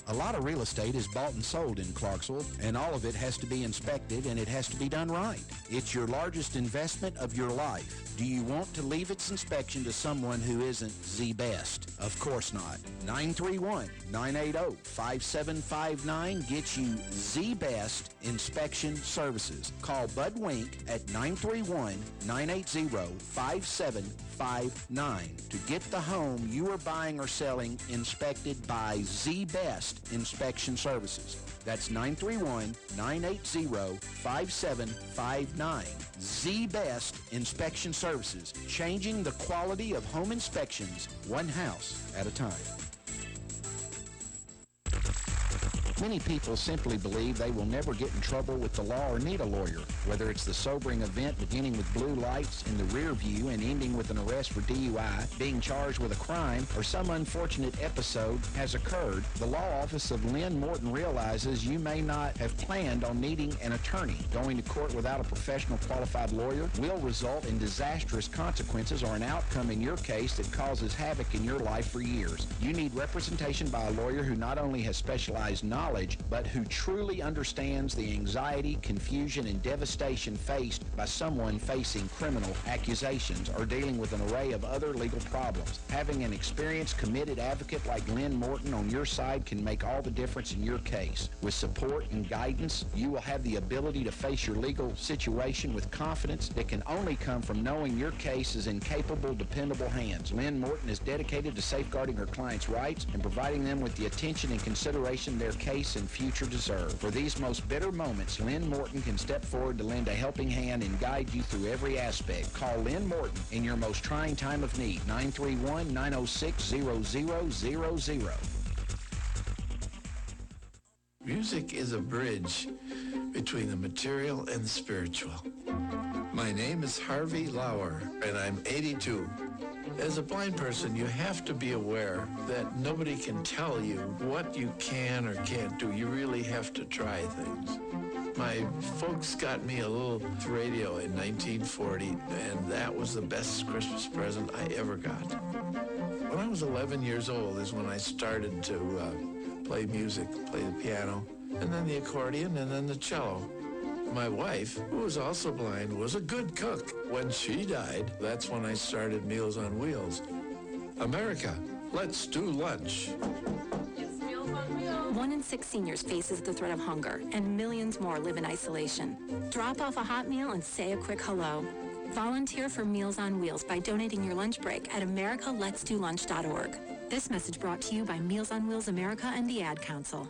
A lot of real estate is bought and sold in Clarksville, and all of it has to be inspected, and it has to be done right. It's your largest investment of your life. Do you want to leave its inspection to someone who isn't the best? Of course not. 931-980-5759 gets you the best inspection services. Call Bud Wink at 931-980-5759 to get the home you are buying or selling inspected by the best inspection services. That's 931-980-5759. The best inspection services, changing the quality of home inspections one house at a time. Many people simply believe they will never get in trouble with the law or need a lawyer, whether it's the sobering event beginning with blue lights in the rear view and ending with an arrest for DUI, being charged with a crime, or some unfortunate episode has occurred. The law office of Lynn Morton realizes you may not have planned on needing an attorney. Going to court without a professional qualified lawyer will result in disastrous consequences or an outcome in your case that causes havoc in your life for years. You need representation by a lawyer who not only has specialized knowledge, but who truly understands the anxiety, confusion, and devastation faced by someone facing criminal accusations or dealing with an array of other legal problems. Having an experienced, committed advocate like Lynn Morton on your side can make all the difference in your case. With support and guidance, you will have the ability to face your legal situation with confidence that can only come from knowing your case is in capable, dependable hands. Lynn Morton is dedicated to safeguarding her clients' rights and providing them with the attention and consideration their case and future deserve. For these most bitter moments, Lynn Morton can step forward to lend a helping hand and guide you through every aspect. Call Lynn Morton in your most trying time of need, 931-906-0000. Music is a bridge between the material and the spiritual. My name is Harvey Lauer, and I'm 82. As a blind person, you have to be aware that nobody can tell you what you can or can't do. You really have to try things. My folks got me a little radio in 1940, and that was the best Christmas present I ever got. When I was 11 years old is when I started to play music, play the piano, and then the accordion, and then the cello. My wife, who was also blind, was a good cook. When she died, that's when I started Meals on Wheels. America, let's do lunch. 1 in 6 seniors faces the threat of hunger, and millions more live in isolation. Drop off a hot meal and say a quick hello. Volunteer for Meals on Wheels by donating your lunch break at americaletsdolunch.org. This message brought to you by Meals on Wheels America and the Ad Council.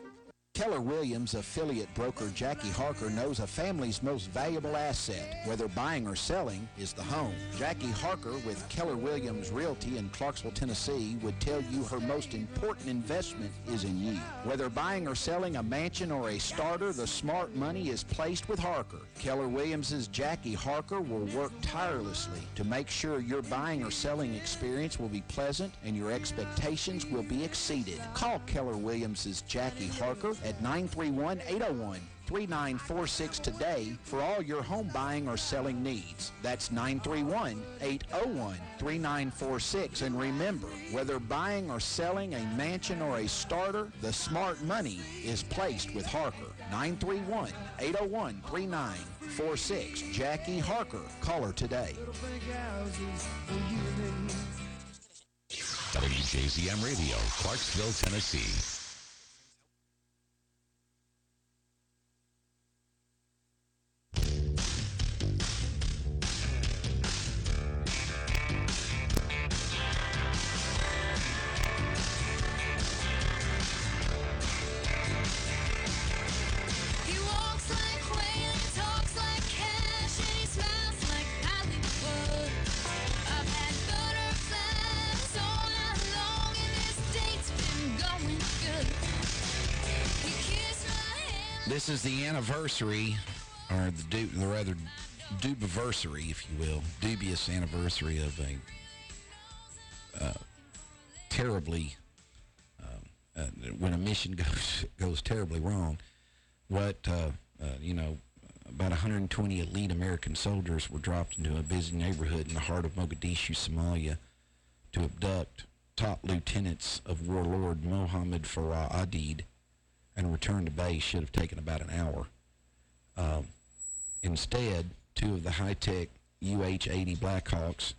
Keller Williams affiliate broker Jackie Harker knows a family's most valuable asset, whether buying or selling, is the home. Jackie Harker with Keller Williams Realty in Clarksville, Tennessee would tell you her most important investment is in you. Whether buying or selling a mansion or a starter, the smart money is placed with Harker. Keller Williams' Jackie Harker will work tirelessly to make sure your buying or selling experience will be pleasant and your expectations will be exceeded. Call Keller Williams' Jackie Harker at 931-801-3946 today for all your home buying or selling needs. That's 931-801-3946. And remember, whether buying or selling a mansion or a starter, the smart money is placed with Harker. 931-801-3946. Jackie Harker. Call her today. WJZM Radio, Clarksville, Tennessee. This is the anniversary, or the rather dubiversary, if you will, dubious anniversary of a terribly, when a mission goes terribly wrong. What about 120 elite American soldiers were dropped into a busy neighborhood in the heart of Mogadishu, Somalia, to abduct top lieutenants of warlord Mohammed Farah Adid, and return to base should have taken about an hour. Instead, 2 of the high-tech UH-80 Blackhawks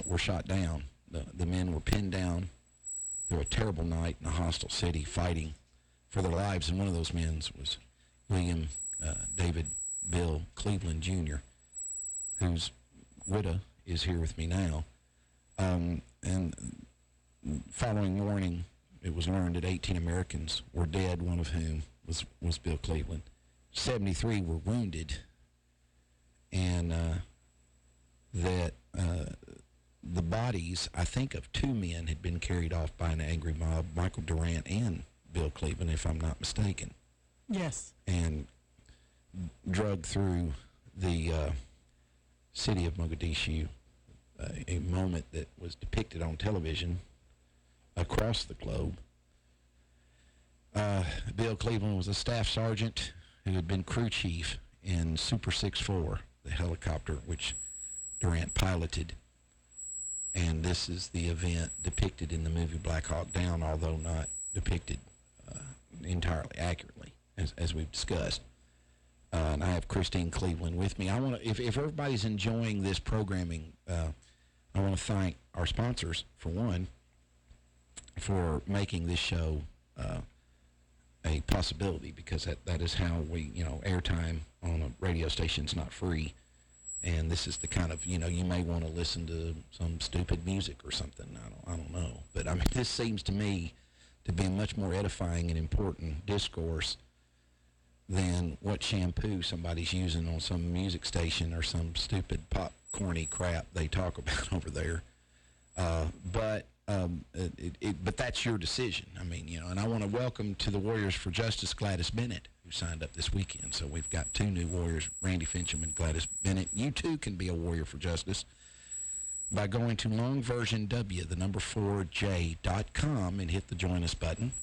were shot down. The men were pinned down through a terrible night in a hostile city, fighting for their lives, and one of those men was William David Bill Cleveland Jr., whose widow is here with me now. And following morning, it was learned that 18 Americans were dead, one of whom was Bill Cleveland. 73 were wounded, and that the bodies, I think, of 2 men had been carried off by an angry mob, Michael Durant and Bill Cleveland, if I'm not mistaken. Yes. And drugged through the city of Mogadishu, a moment that was depicted on television across the globe. Bill Cleveland was a staff sergeant who had been crew chief in Super 6-4, the helicopter which Durant piloted. And this is the event depicted in the movie Black Hawk Down, although not depicted entirely accurately, as we've discussed. And I have Christine Cleveland with me. I want to, if everybody's enjoying this programming, I want to thank our sponsors, for one, for making this show a possibility, because that is how we, airtime on a radio station's not free. And this is the kind of, you may want to listen to some stupid music or something. I don't know. But, I mean, this seems to me to be a much more edifying and important discourse than what shampoo somebody's using on some music station or some stupid popcorny crap they talk about over there. But that's your decision. I mean, and I want to welcome to the Warriors for Justice Gladys Bennett, who signed up this weekend. So we've got 2 new warriors, Randy Fincham and Gladys Bennett. You too can be a warrior for justice by going to longversionw4j.com and hit the join us button.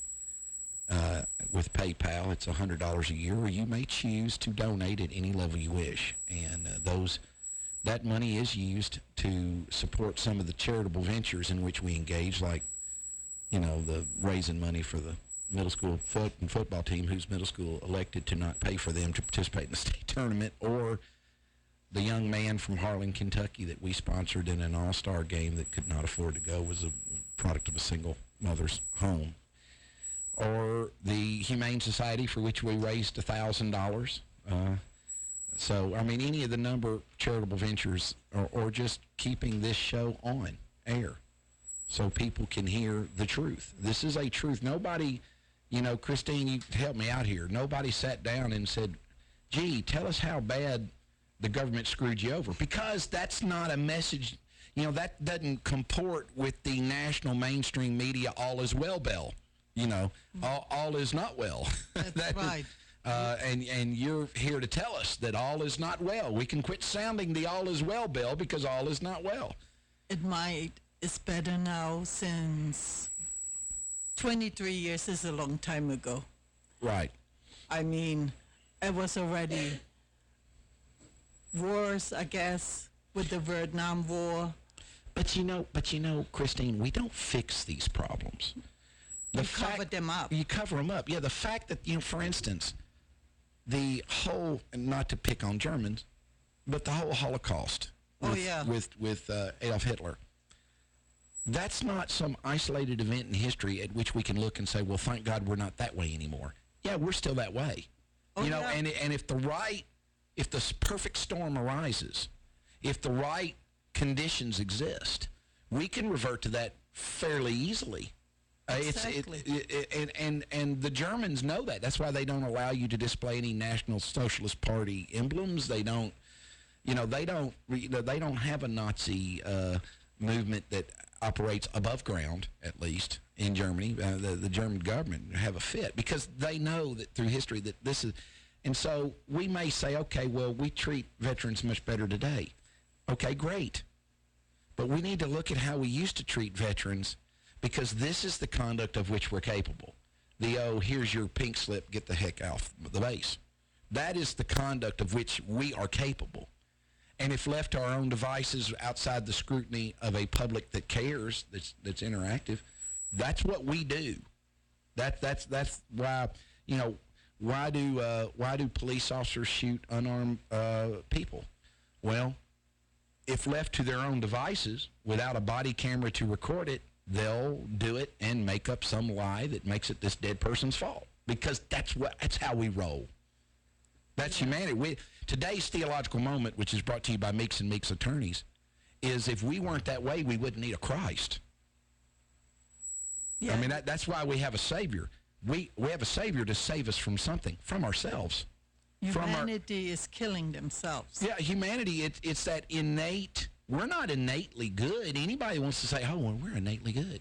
With PayPal, it's $100 a year, or you may choose to donate at any level you wish. And that money is used to support some of the charitable ventures in which we engage, like, the raising money for the middle school football team, whose middle school elected to not pay for them to participate in the state tournament, or the young man from Harlan, Kentucky that we sponsored in an all-star game that could not afford to go, was a product of a single mother's home, or the Humane Society, for which we raised $1,000. So, I mean, any of the number of charitable ventures, or just keeping this show on air so people can hear the truth. This is a truth. Nobody, Christine, you help me out here. Nobody sat down and said, gee, tell us how bad the government screwed you over, because that's not a message. That doesn't comport with the national mainstream media all is well bell. All is not well. That's right. And you're here to tell us that all is not well. We can quit sounding the all is well bell, because all is not well. It's better now, since 23 years is a long time ago. Right. I mean, it was already wars, I guess, with the Vietnam War. But Christine, we don't fix these problems. You cover them up. You cover them up. Yeah, the fact that, for instance, the whole, not to pick on Germans, but the whole Holocaust with Adolf Hitler, that's not some isolated event in history at which we can look and say, well, thank God we're not that way anymore. Yeah, we're still that way. And if if the perfect storm arises, if the right conditions exist, we can revert to that fairly easily. Exactly. And the Germans know that. That's why they don't allow you to display any National Socialist Party emblems. They don't have a Nazi movement that operates above ground, at least in Germany. The German government have a fit, because they know that through history that this is. And so we may say, okay, well, we treat veterans much better today. Okay, great. But we need to look at how we used to treat veterans, because this is the conduct of which we're capable. Here's your pink slip, get the heck off the base. That is the conduct of which we are capable. And if left to our own devices outside the scrutiny of a public that cares, that's interactive, that's what we do. That's why, why do police officers shoot unarmed people? Well, if left to their own devices without a body camera to record it, they'll do it and make up some lie that makes it this dead person's fault, because that's how we roll. That's humanity. Today's theological moment, which is brought to you by Meeks and Meeks attorneys, is if we weren't that way, we wouldn't need a Christ. Yeah. I mean, that's why we have a Savior. We have a Savior to save us from something, from ourselves. Humanity is killing themselves. Yeah, humanity, it's that innate. We're not innately good. Anybody wants to say, oh, well, we're innately good.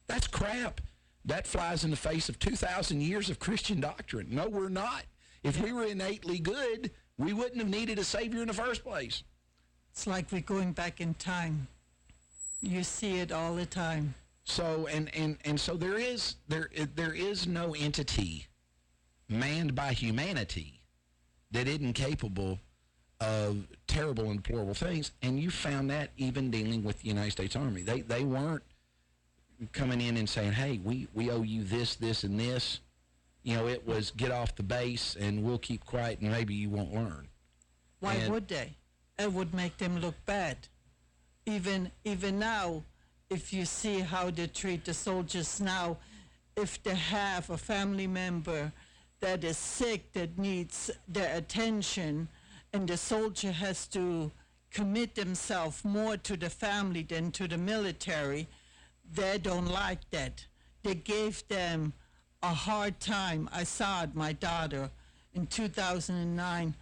That's crap. That flies in the face of 2,000 years of Christian doctrine. No, we're not. If we were innately good, we wouldn't have needed a Savior in the first place. It's like we're going back in time. You see it all the time. So and so there is no entity manned by humanity that isn't capable of terrible and deplorable things, and you found that even dealing with the United States Army. They weren't coming in and saying, hey, we owe you this, this, and this. It was get off the base and we'll keep quiet and maybe you won't learn. Why would they? It would make them look bad. Even now, if you see how they treat the soldiers now, if they have a family member that is sick, that needs their attention, and the soldier has to commit themselves more to the family than to the military, they don't like that. They gave them a hard time. I saw it. My daughter in 2009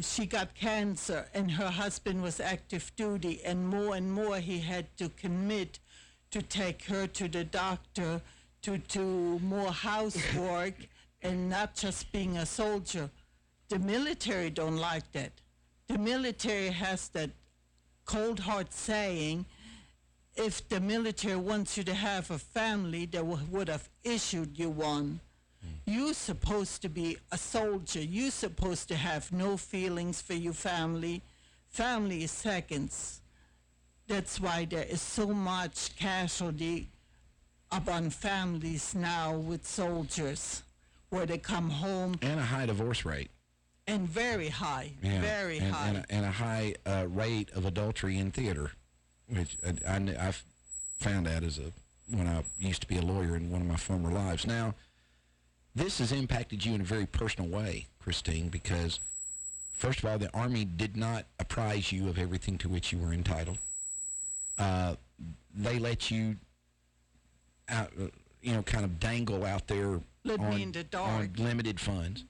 she got cancer, and her husband was active duty, and more he had to commit to take her to the doctor, to more housework, and not just being a soldier. The military don't like that. The military has that cold hard saying, if the military wants you to have a family, they would have issued you one. You're supposed to be a soldier. You're supposed to have no feelings for your family. Family is seconds. That's why there is so much casualty upon families now with soldiers, where they come home. And a high divorce rate. And very high, very high. And a high rate of adultery in theater, which I've found out when I used to be a lawyer in one of my former lives. Now, this has impacted you in a very personal way, Christine, because, first of all, the Army did not apprise you of everything to which you were entitled. They let you out, kind of dangle out there on limited funds.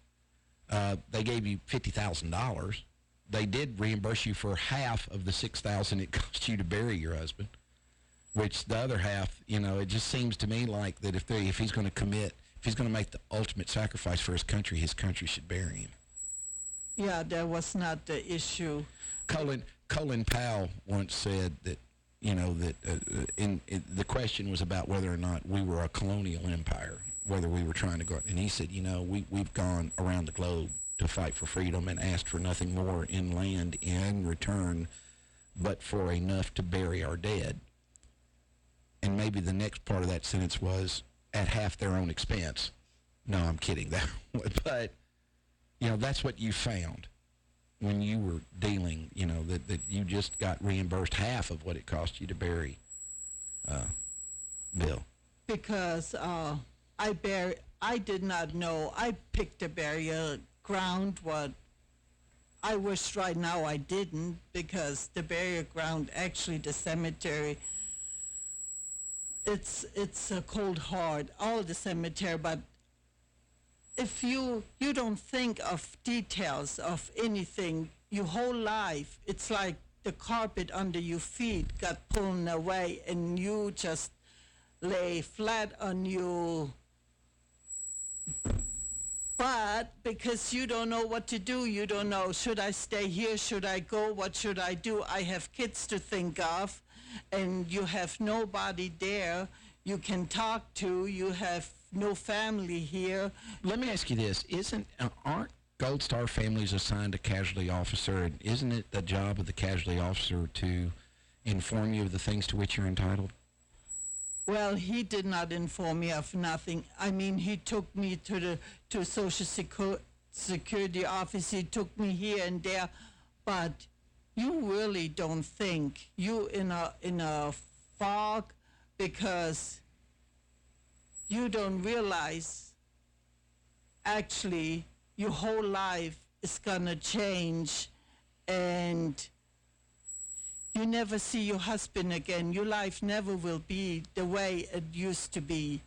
They gave you $50,000. They did reimburse you for half of the $6,000 it cost you to bury your husband, which the other half, it just seems to me like that if he's going to make the ultimate sacrifice for his country should bury him. Yeah, that was not the issue. Colin Powell once said that, the question was about whether or not we were a colonial empire, whether we were trying to go, and he said, we've gone around the globe to fight for freedom and asked for nothing more in land in return but for enough to bury our dead. And maybe the next part of that sentence was, at half their own expense. No, I'm kidding. But, that's what you found when you were dealing, that you just got reimbursed half of what it cost you to bury Bill. Because I did not know. I picked a burial ground. What I wish right now I didn't, because the burial ground, actually the cemetery, it's a cold hard, all the cemetery, but if you don't think of details of anything, your whole life, it's like the carpet under your feet got pulled away and you just lay flat on your butt because you don't know what to do. You don't know, should I stay here? Should I go? What should I do? I have kids to think of, and you have nobody there you can talk to. You have no family here. Let me ask you this: aren't Gold Star families assigned a casualty officer, and isn't it the job of the casualty officer to inform you of the things to which you're entitled? Well, he did not inform me of nothing. I mean, he took me to Social Security office. He took me here and there, but you really don't think you in a fog, because you don't realize actually your whole life is gonna change, and you never see your husband again. Your life never will be the way it used to be.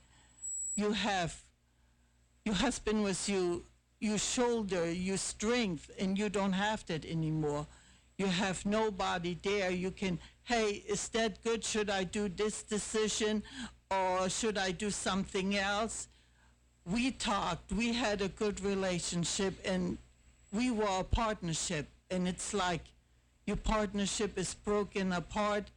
Your husband was your shoulder, your strength, and you don't have that anymore. You have nobody there. You can, hey, is that good? Should I do this decision, or should I do something else? We talked, we had a good relationship, and we were a partnership, and it's like your partnership is broken apart,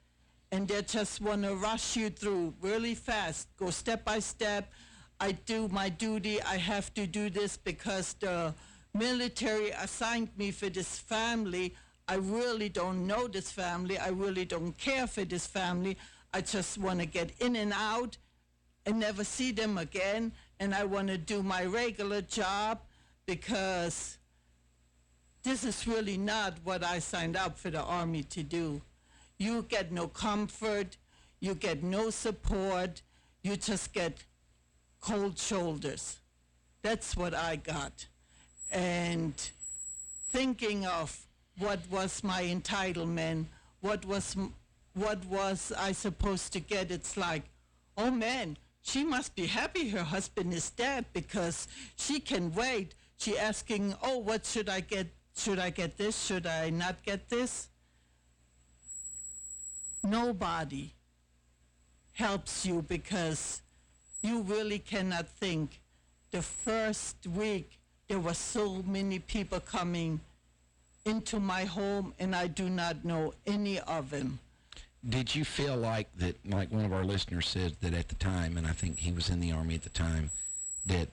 and they just want to rush you through really fast, go step by step. I do my duty, I have to do this because the military assigned me for this family. I really don't know this family, I really don't care for this family. I just want to get in and out and never see them again, and I want to do my regular job, because this is really not what I signed up for the Army to do. You get no comfort, you get no support, you just get cold shoulders. That's what I got. And thinking of what was my entitlement, what was I supposed to get, it's like, oh man, she must be happy her husband is dead, because she can wait. She asking, oh, what should I get? Should I get this? Should I not get this? Nobody helps you, because you really cannot think. The first week, there were so many people coming into my home, and I do not know any of them. Did you feel like that, like one of our listeners said, that at the time, and I think he was in the Army at the time, that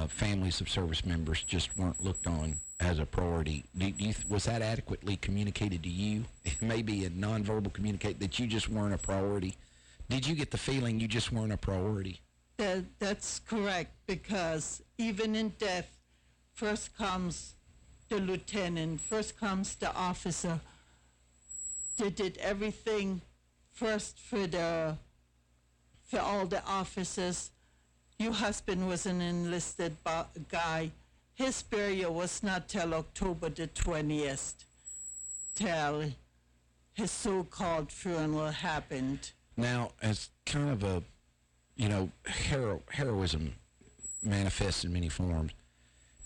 families of service members just weren't looked on as a priority? Was that adequately communicated to you? Maybe a nonverbal communicate that you just weren't a priority? Did you get the feeling you just weren't a priority? That's correct, because even in death, first comes the lieutenant, first comes the officer. They did everything first for all the officers. Your husband was an enlisted guy. His burial was not till October the 20th, till his so-called funeral happened. Now, as kind of a, heroism manifests in many forms,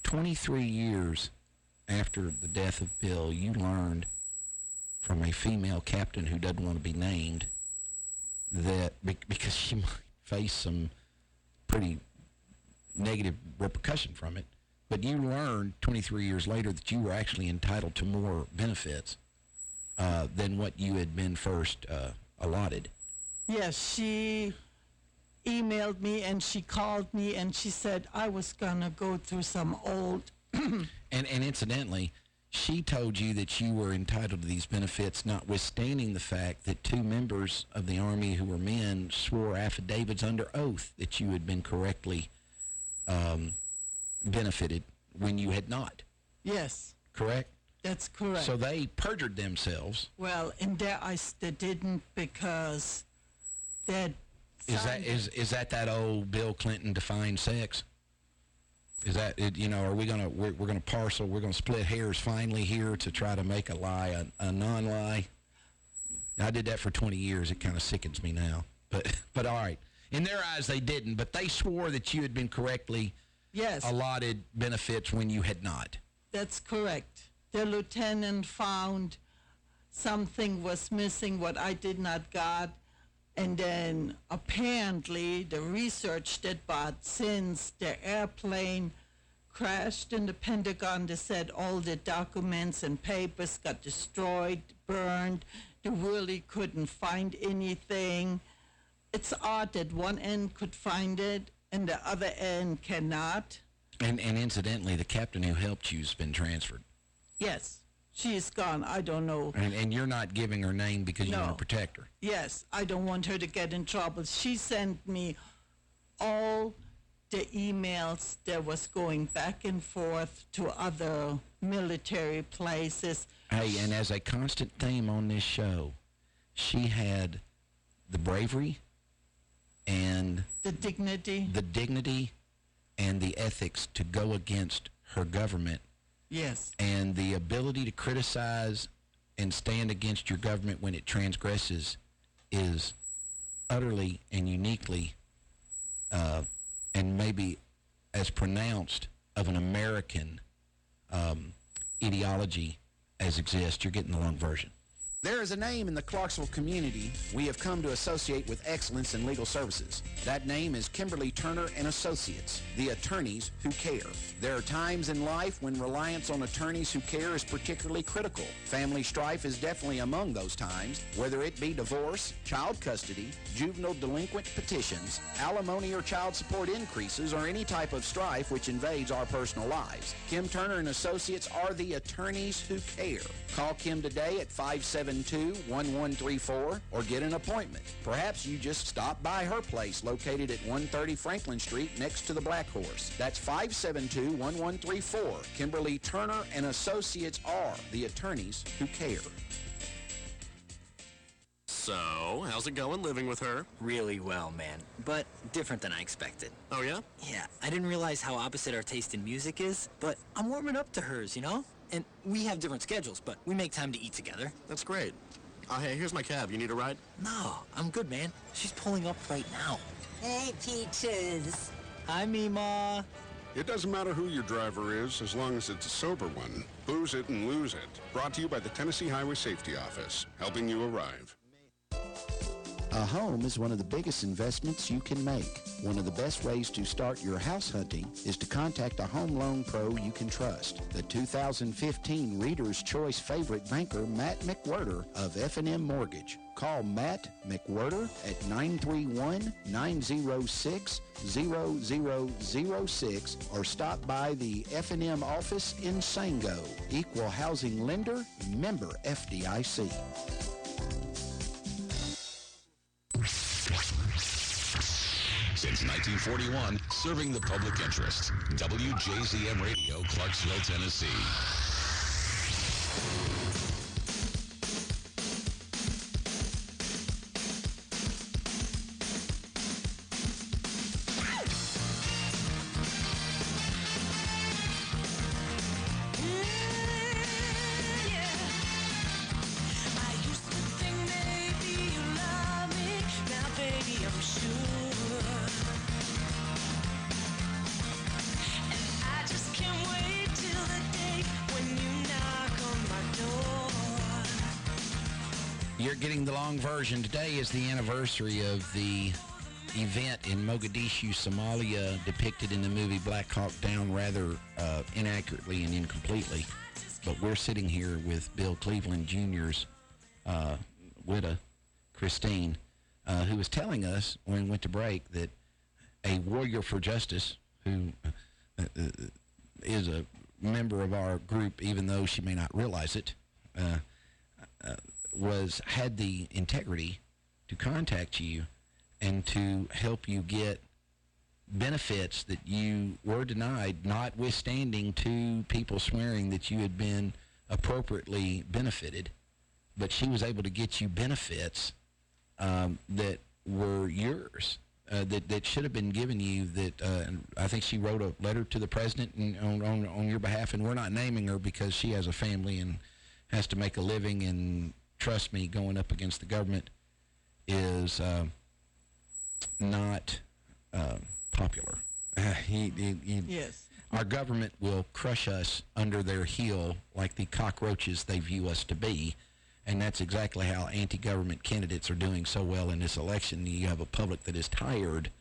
23 years after the death of Bill, you learned from a female captain who doesn't want to be named that because she might face some pretty negative repercussion from it, but you learned 23 years later that you were actually entitled to more benefits than what you had been first allotted. Yes, she emailed me and she called me and she said I was gonna go through some old and incidentally, she told you that you were entitled to these benefits, notwithstanding the fact that two members of the Army who were men swore affidavits under oath that you had been correctly benefited when you had not. Yes. Correct? That's correct. So they perjured themselves. Well, in their eyes, they didn't, because that... Is that old Bill Clinton defined sex? Is that it? Are we gonna we're gonna parcel? We're gonna split hairs finally here to try to make a lie a non-lie. I did that for 20 years. It kind of sickens me now. But all right. In their eyes, they didn't. But they swore that you had been correctly allotted benefits when you had not. That's correct. The lieutenant found something was missing what I did not got. And then apparently the research that since the airplane crashed in the Pentagon, they said all the documents and papers got destroyed, burned. They really couldn't find anything. It's odd that one end could find it and the other end cannot. And incidentally, the captain who helped you has been transferred. Yes, she's gone. I don't know. And you're not giving her name because you want to protect her. Yes, I don't want her to get in trouble. She sent me all the emails that was going back and forth to other military places. Hey, and as a constant theme on this show, she had the bravery and the dignity and the ethics to go against her government. Yes. And the ability to criticize and stand against your government when it transgresses is utterly and uniquely and maybe as pronounced of an American ideology as exists. You're getting the long version. There is a name in the Clarksville community we have come to associate with excellence in legal services. That name is Kimberly Turner and Associates, the attorneys who care. There are times in life when reliance on attorneys who care is particularly critical. Family strife is definitely among those times, whether it be divorce, child custody, juvenile delinquent petitions, alimony or child support increases, or any type of strife which invades our personal lives. Kim Turner and Associates are the attorneys who care. Call Kim today at 572-1134 or get an appointment. Perhaps you just stop by her place located at 130 Franklin Street next to the Black Horse. That's 572-1134. Kimberly Turner and Associates are the attorneys who care. So, how's it going living with her? Really well, man. But different than I expected. Oh, yeah? Yeah, I didn't realize how opposite our taste in music is, but I'm warming up to hers, you know? And we have different schedules, but we make time to eat together. That's great. Hey, here's my cab. You need a ride? No, I'm good, man. She's pulling up right now. Hey, Peaches. Hi, Mima. It doesn't matter who your driver is, as long as it's a sober one. Booze it and lose it. Brought to you by the Tennessee Highway Safety Office, helping you arrive. A home is one of the biggest investments you can make. One of the best ways to start your house hunting is to contact a home loan pro you can trust. The 2015 Reader's Choice favorite banker, Matt McWhirter of F&M Mortgage. Call Matt McWhirter at 931-906-0006 or stop by the F&M office in Sango. Equal housing lender, member FDIC. Since 1941, serving the public interest. WJZM Radio, Clarksville, Tennessee. You're getting the long version. Today is the anniversary of the event in Mogadishu, Somalia, depicted in the movie Black Hawk Down rather inaccurately and incompletely. But we're sitting here with Bill Cleveland Jr.'s widow, Christine, who was telling us when we went to break that a warrior for justice who is a member of our group, even though she may not realize it, had the integrity to contact you and to help you get benefits that you were denied, notwithstanding two people swearing that you had been appropriately benefited. But she was able to get you benefits that were yours, that should have been given you. That I think she wrote a letter to the president on your behalf, and we're not naming her because she has a family and has to make a living, and trust me, going up against the government is not popular. Yes. Our government will crush us under their heel like the cockroaches they view us to be, and that's exactly how anti-government candidates are doing so well in this election. You have a public that is tired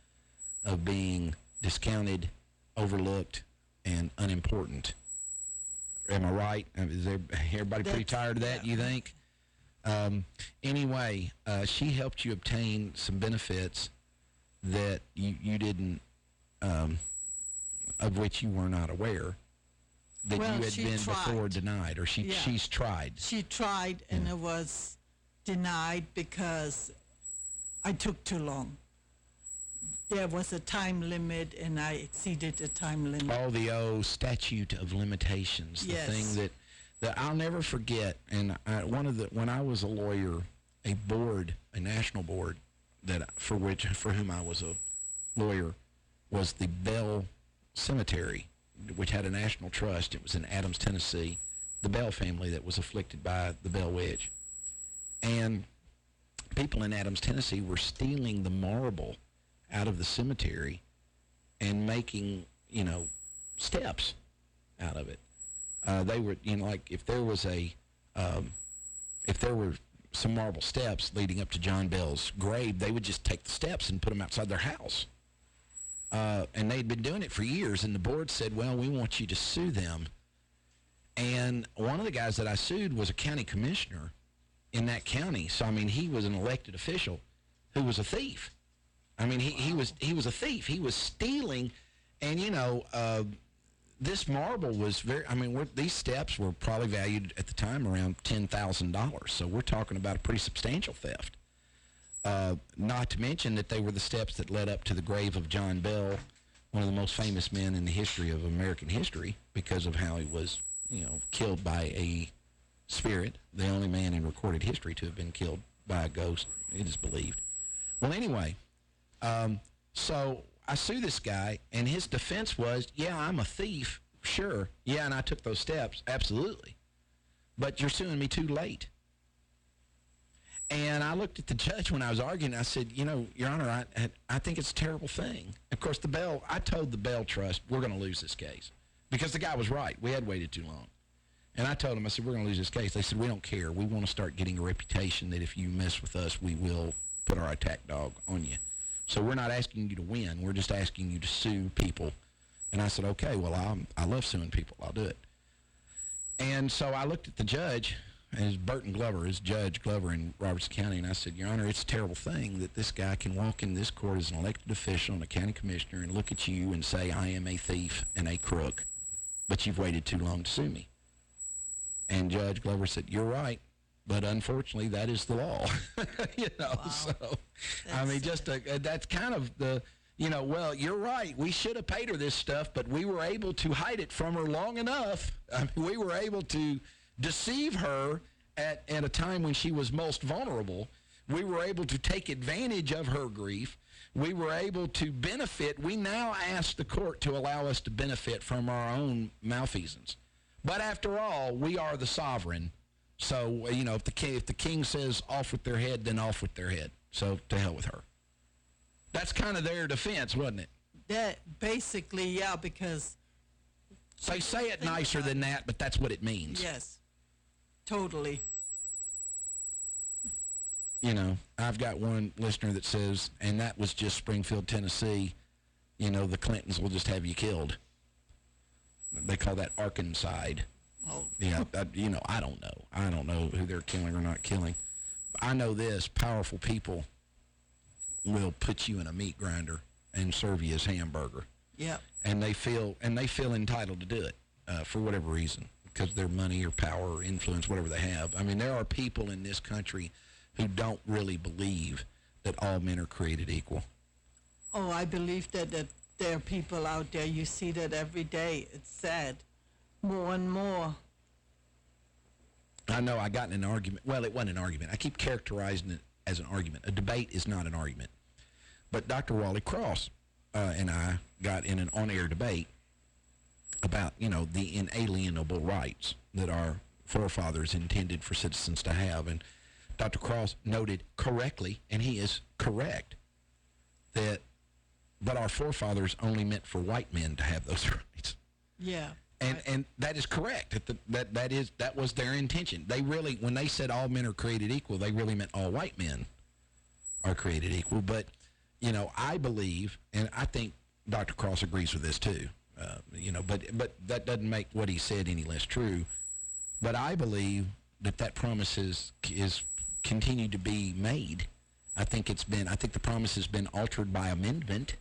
of being discounted, overlooked, and unimportant. Am I right? Is everybody pretty tired of that, you think? Anyway, she helped you obtain some benefits that you didn't of which you were not aware, that Well, you had she been before tried. denied, or she's tried. She tried, and it was denied because I took too long. There was a time limit, and I exceeded the time limit. Oh, the old statute of limitations, the Yes. thing that I'll never forget. And when I was a lawyer, a national board for whom I was a lawyer, was the Bell Cemetery, which had a national trust. It was in Adams, Tennessee, the Bell family that was afflicted by the Bell Wedge. And people in Adams, Tennessee were stealing the marble out of the cemetery and making, steps out of it. They were, like if there were some marble steps leading up to John Bell's grave, they would just take the steps and put them outside their house. And they'd been doing it for years, and the board said, well, we want you to sue them. And one of the guys that I sued was a county commissioner in that county. So, I mean, he was an elected official who was a thief. I mean, he was a thief. He was stealing, and, this marble was these steps were probably valued at the time around $10,000. So we're talking about a pretty substantial theft. Not to mention that they were the steps that led up to the grave of John Bell, one of the most famous men in the history of American history, because of how he was, killed by a spirit, the only man in recorded history to have been killed by a ghost, it is believed. Well, anyway, so I sue this guy, and his defense was, yeah, I'm a thief, sure. Yeah, and I took those steps, absolutely. But you're suing me too late. And I looked at the judge when I was arguing. I said, Your Honor, I think it's a terrible thing. Of course, I told the Bell Trust, we're going to lose this case. Because the guy was right. We had waited too long. And I told him, I said, we're going to lose this case. They said, we don't care. We want to start getting a reputation that if you mess with us, we will put our attack dog on you. So we're not asking you to win. We're just asking you to sue people. And I said, okay, well, I love suing people. I'll do it. And so I looked at the judge, as Burton Glover, as Judge Glover in Robertson County, and I said, Your Honor, it's a terrible thing that this guy can walk in this court as an elected official and a county commissioner and look at you and say, I am a thief and a crook, but you've waited too long to sue me. And Judge Glover said, you're right, but unfortunately that is the law. Wow. So, that's kind of the, well, you're right. We should have paid her this stuff, but we were able to hide it from her long enough. We were able to deceive her at a time when she was most vulnerable. We were able to take advantage of her grief. We were able to benefit. We now ask the court to allow us to benefit from our own malfeasance. But after all, we are the sovereign. So, if the king says off with their head, then off with their head. So to hell with her. That's kind of their defense, wasn't it? That basically, yeah, because they say it nicer than that, but that's what it means. Yes, totally. I've got one listener that says, and that was just Springfield, Tennessee, the Clintons will just have you killed. They call that Arkancide. Oh. Yeah, I don't know. I don't know who they're killing or not killing. I know this, powerful people will put you in a meat grinder and serve you as hamburger. Yeah. And they feel entitled to do it for whatever reason, because their money or power or influence, whatever they have. I mean, there are people in this country who don't really believe that all men are created equal. Oh, I believe that there are people out there, you see that every day. It's sad. More and more. I know I got in an argument. Well, it wasn't an argument. I keep characterizing it as an argument. A debate is not an argument. But Dr. Wally Cross and I got in an on-air debate about, the inalienable rights that our forefathers intended for citizens to have. And Dr. Cross noted correctly, and he is correct, but our forefathers only meant for white men to have those rights. Yeah. And that is correct. That was their intention. They really, when they said all men are created equal, they really meant all white men are created equal. But, I believe, and I think Dr. Cross agrees with this too, but that doesn't make what he said any less true. But I believe that promise is continued to be made. I think the promise has been altered by amendment.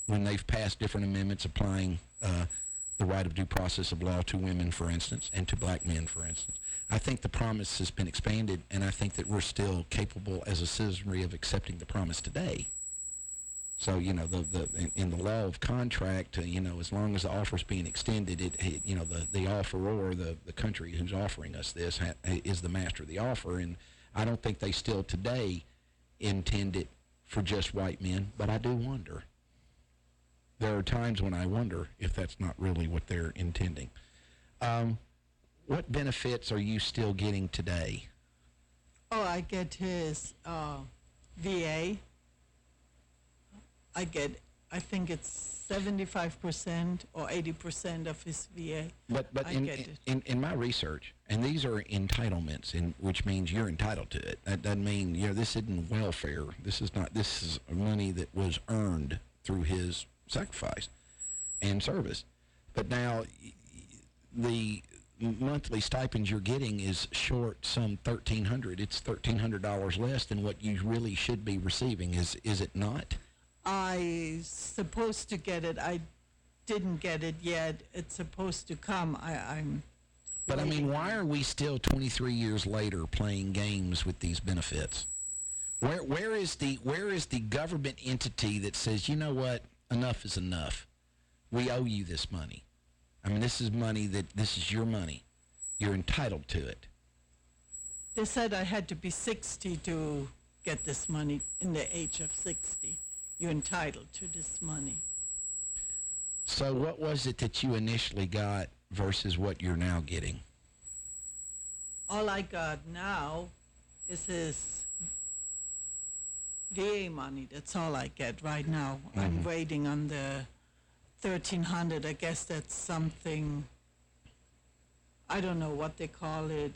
when they've passed different amendments applying the right of due process of law to women, for instance, and to black men, for instance. I think the promise has been expanded, and I think that we're still capable as a citizenry of accepting the promise today. So, you know, in the law of contract, you know, as long as the offer is being extended, you know, the offeror, the country who's offering us this is the master of the offer. And I don't think they still today intend it for just white men, but I do wonder. There are times when I wonder if that's not really what they're intending. What benefits are you still getting today? Oh, I get his VA. I think it's 75% or 80% of his VA. But in my research, and these are entitlements, which means you're entitled to it. That doesn't mean, you know, this isn't welfare. This is money that was earned through his sacrifice and service. But now the monthly stipends you're getting is short some $1,300. It's $1,300 less than what you really should be receiving. Is it not? I supposed to get it. I didn't get it yet. It's supposed to come. I'm. But I mean, why are we still 23 years later playing games with these benefits? Where is the government entity that says, you know what, enough is enough? We owe you this money. I mean, this is your money. You're entitled to it. They said I had to be 60 to get this money. In the age of 60, you're entitled to this money. So what was it that you initially got versus what you're now getting? All I got now is his VA money. That's all I get right now. Mm-hmm. I'm waiting on the $1,300. I guess that's something, I don't know what they call it,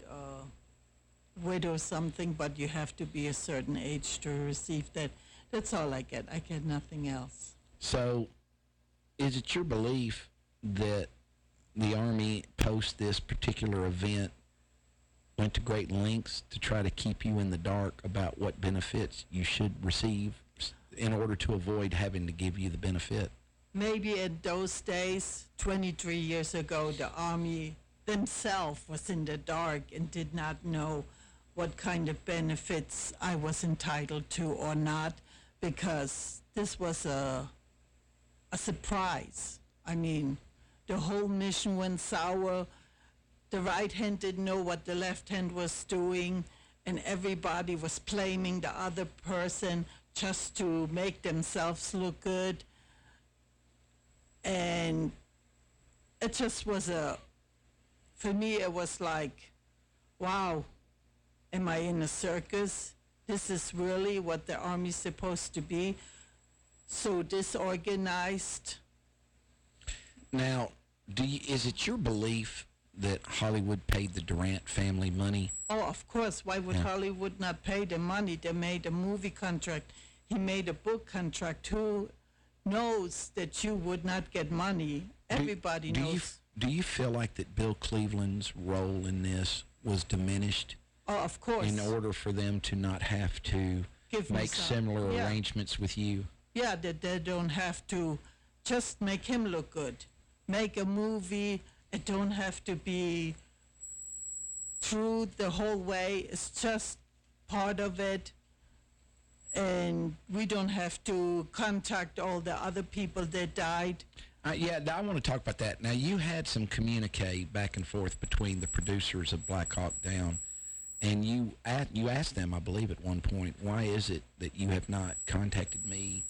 widow something, but you have to be a certain age to receive that. That's all I get. I get nothing else. So is it your belief that the Army, post this particular event, went to great lengths to try to keep you in the dark about what benefits you should receive in order to avoid having to give you the benefit? Maybe in those days, 23 years ago, the Army themselves was in the dark and did not know what kind of benefits I was entitled to or not, because this was a surprise. I mean, the whole mission went sour. The right hand didn't know what the left hand was doing, and everybody was blaming the other person just to make themselves look good. And it just was for me, it was like, wow, am I in a circus? This is really what the Army's supposed to be? So disorganized. Now, is it your belief that Hollywood paid the Durant family money? Oh, of course. Why would Hollywood not pay the money? They made a movie contract. He made a book contract. Who knows that you would not get money? Everybody knows. Do you feel like that Bill Cleveland's role in this was diminished? Oh, of course. In order for them to not have to make similar arrangements with you? Yeah, that they don't have to just make him look good. Make a movie. It don't have to be true the whole way. It's just part of it. And we don't have to contact all the other people that died. Yeah, I want to talk about that. Now, you had some communique back and forth between the producers of Black Hawk Down, and you asked them, I believe at one point, why is it that you have not contacted me,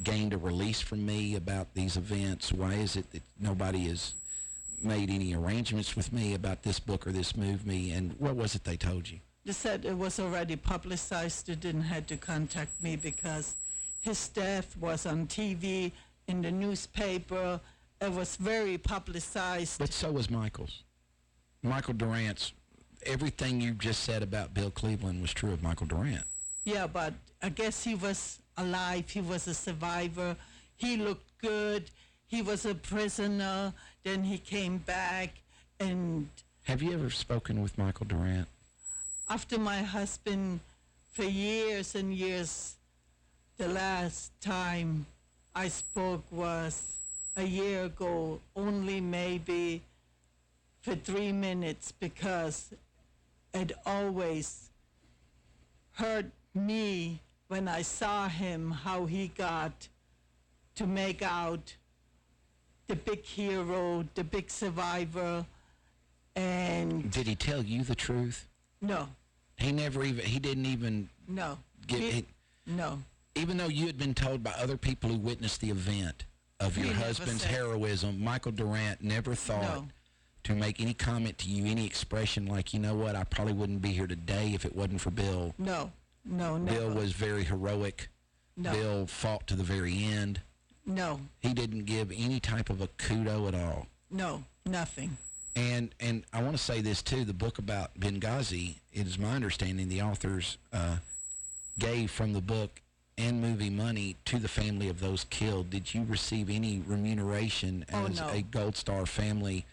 gained a release from me about these events? Why is it that nobody has made any arrangements with me about this book or this movie? And what was it they told you? They said it was already publicized. They didn't have to contact me because his death was on TV, in the newspaper. It was very publicized. But so was Michael's. Michael Durant's. Everything you just said about Bill Cleveland was true of Michael Durant. Yeah, but I guess he was alive. He was a survivor. He looked good. He was a prisoner. Then he came back. And have you ever spoken with Michael Durant? After my husband, for years and years, the last time I spoke was a year ago, only maybe for 3 minutes, because it always hurt me when I saw him, how he got to make out the big hero, the big survivor. And did he tell you the truth? no, He didn't even no, get no. even though you had been told by other people who witnessed the event of your He never husband's said- heroism, Michael Durant never thought No. to make any comment to you, any expression like, you know what, I probably wouldn't be here today if it wasn't for Bill. No, never. Bill was very heroic. No. Bill fought to the very end. No, He didn't give any type of a kudo at all. no, nothing. And I want to say this too, the book about Benghazi, it is my understanding the authors gave from the book and movie money to the family of those killed. Did you receive any remuneration as no. a Gold Star family?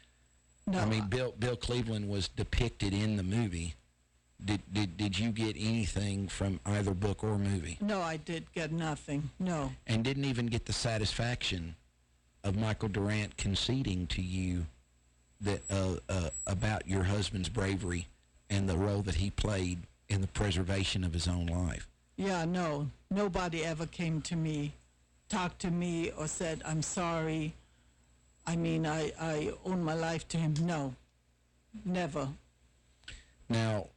No. I mean, Bill Cleveland was depicted in the movie. Did you get anything from either book or movie? No, I did get nothing. No. And didn't even get the satisfaction of Michael Durant conceding to you that about your husband's bravery and the role that he played in the preservation of his own life. Yeah, no. Nobody ever came to me, talked to me, or said, I'm sorry. I mean, I owe my life to him. No. Never. Now,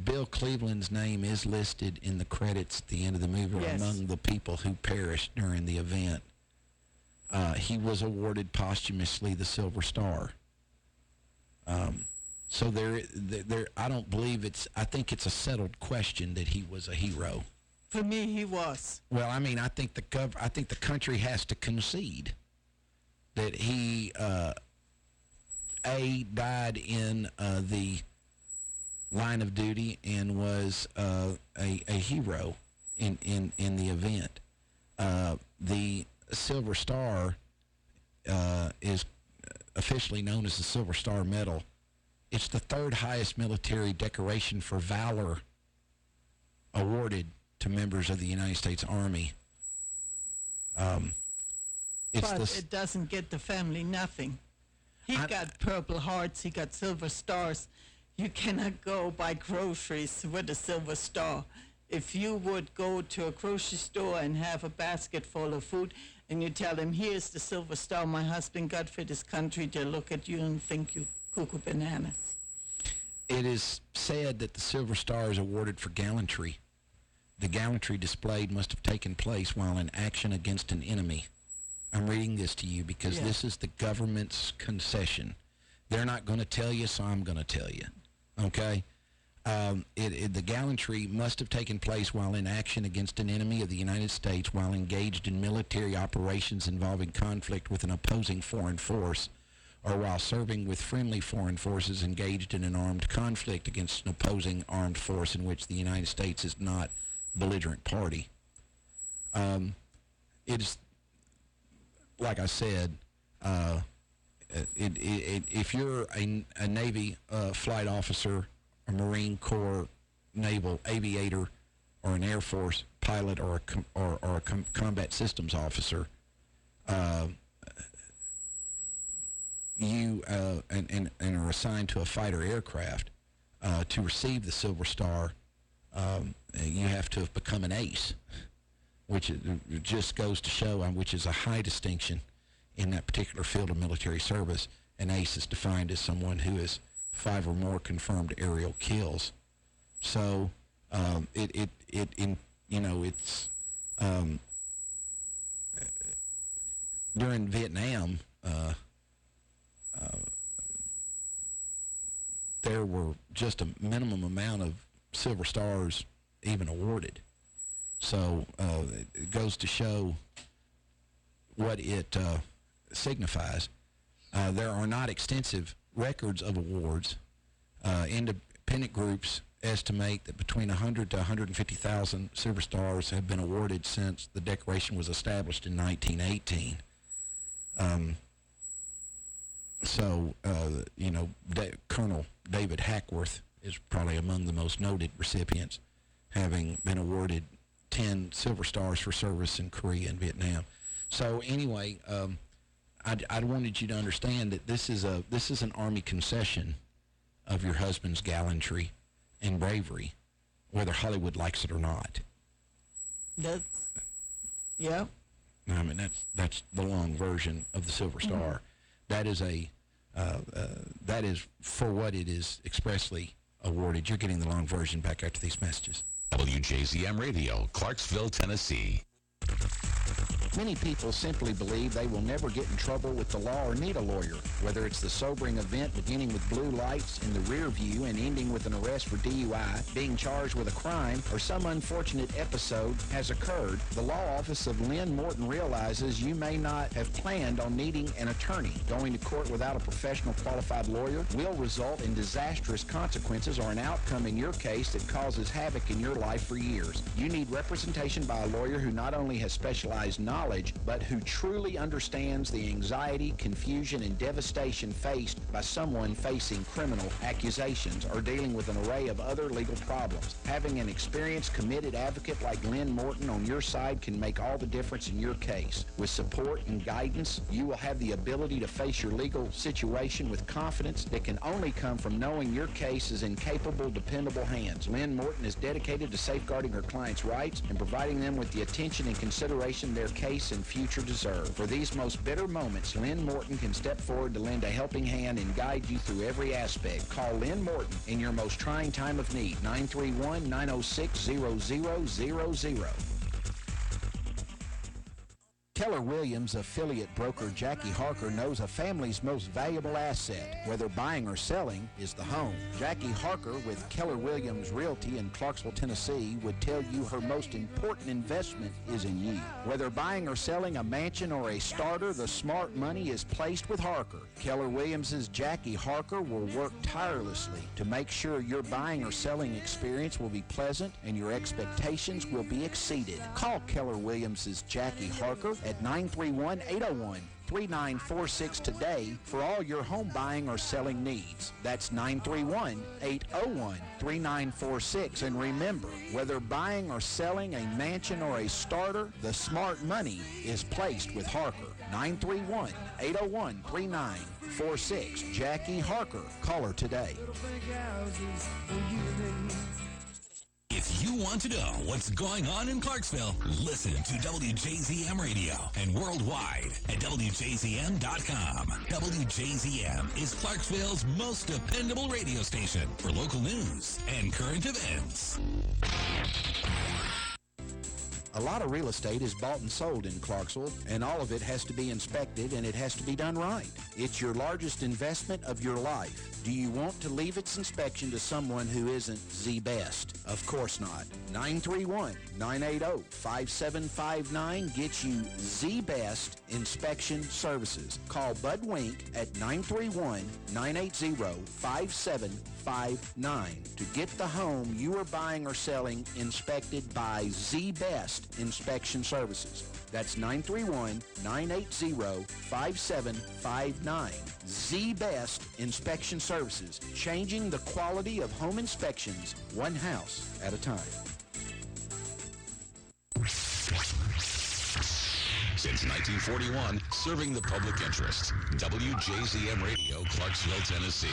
Bill Cleveland's name is listed in the credits at the end of the movie Yes. among the people who perished during the event. He was awarded posthumously the Silver Star. So there, I don't believe I think it's a settled question that he was a hero. For me, he was. Well, I mean, I think the country has to concede that he died in the line of duty and was a hero in the event. The Silver Star is officially known as the Silver Star Medal. It's the third highest military decoration for valor awarded to members of the United States Army. It doesn't get the family nothing. He got Purple Hearts, he got Silver Stars. You cannot go buy groceries with a Silver Star. If you would go to a grocery store and have a basket full of food and you tell them, here's the Silver Star my husband got for this country, they'll look at you and think you cuckoo bananas. It is said that the Silver Star is awarded for gallantry. The gallantry displayed must have taken place while in action against an enemy. I'm reading this to you because this is the government's concession. They're not going to tell you, so I'm going to tell you. Okay? The gallantry must have taken place while in action against an enemy of the United States while engaged in military operations involving conflict with an opposing foreign force, or while serving with friendly foreign forces engaged in an armed conflict against an opposing armed force in which the United States is not a belligerent party. It's, like I said, if you're a Navy flight officer, a Marine Corps naval aviator, or an Air Force pilot, or a combat systems officer, you and are assigned to a fighter aircraft, to receive the Silver Star, you have to have become an ace, which it just goes to show which is a high distinction in that particular field of military service. An ace is defined as someone who has 5 or more confirmed aerial kills. So it's during Vietnam. There were just a minimum amount of Silver Stars even awarded. So it goes to show what it signifies. There are not extensive records of awards. Independent groups estimate that between 100 to 150,000 Silver Stars have been awarded since the decoration was established in 1918. Colonel David Hackworth is probably among the most noted recipients, having been awarded 10 Silver Stars for service in Korea and Vietnam. So anyway, I wanted you to understand that this is an Army concession of your husband's gallantry and bravery, whether Hollywood likes it or not. Yeah. I mean, that's the long version of the Silver Star. That is that is for what it is expressly awarded. You're getting the long version back after these messages. WJZM Radio, Clarksville, Tennessee. Many people simply believe they will never get in trouble with the law or need a lawyer, whether it's the sobering event beginning with blue lights in the rear view and ending with an arrest for DUI, being charged with a crime, or some unfortunate episode has occurred. The law office of Lynn Morton realizes you may not have planned on needing an attorney. Going to court without a professional qualified lawyer will result in disastrous consequences or an outcome in your case that causes havoc in your life for years. You need representation by a lawyer who not only has specialized knowledge, but who truly understands the anxiety, confusion, and devastation faced by someone facing criminal accusations or dealing with an array of other legal problems. Having an experienced, committed advocate like Lynn Morton on your side can make all the difference in your case. With support and guidance, you will have the ability to face your legal situation with confidence that can only come from knowing your case is in capable, dependable hands. Lynn Morton is dedicated to safeguarding her clients' rights and providing them with the attention and consideration their case and future deserve. For these most bitter moments, Lynn Morton can step forward to lend a helping hand and guide you through every aspect. Call Lynn Morton in your most trying time of need, 931-906-0000. Keller Williams affiliate broker Jackie Harker knows a family's most valuable asset, whether buying or selling, is the home. Jackie Harker with Keller Williams Realty in Clarksville, Tennessee would tell you her most important investment is in you. Whether buying or selling a mansion or a starter, the smart money is placed with Harker. Keller Williams' Jackie Harker will work tirelessly to make sure your buying or selling experience will be pleasant and your expectations will be exceeded. Call Keller Williams' Jackie Harker at 931-801-3946 today for all your home buying or selling needs. That's 931-801-3946. And remember, whether buying or selling a mansion or a starter, the smart money is placed with Harker. 931-801-3946. Jackie Harker. Call her today. If you want to know what's going on in Clarksville, listen to WJZM Radio and worldwide at WJZM.com. WJZM is Clarksville's most dependable radio station for local news and current events. A lot of real estate is bought and sold in Clarksville, and all of it has to be inspected, and it has to be done right. It's your largest investment of your life. Do you want to leave its inspection to someone who isn't the best? Of course not. 931-980-5759 gets you the best inspection services. Call Bud Wink at 931-980-5759 to get the home you are buying or selling inspected by the best inspection services. That's 931-980-5759. The best inspection services, changing the quality of home inspections one house at a time. Since 1941, serving the public interest. WJZM Radio, Clarksville, Tennessee.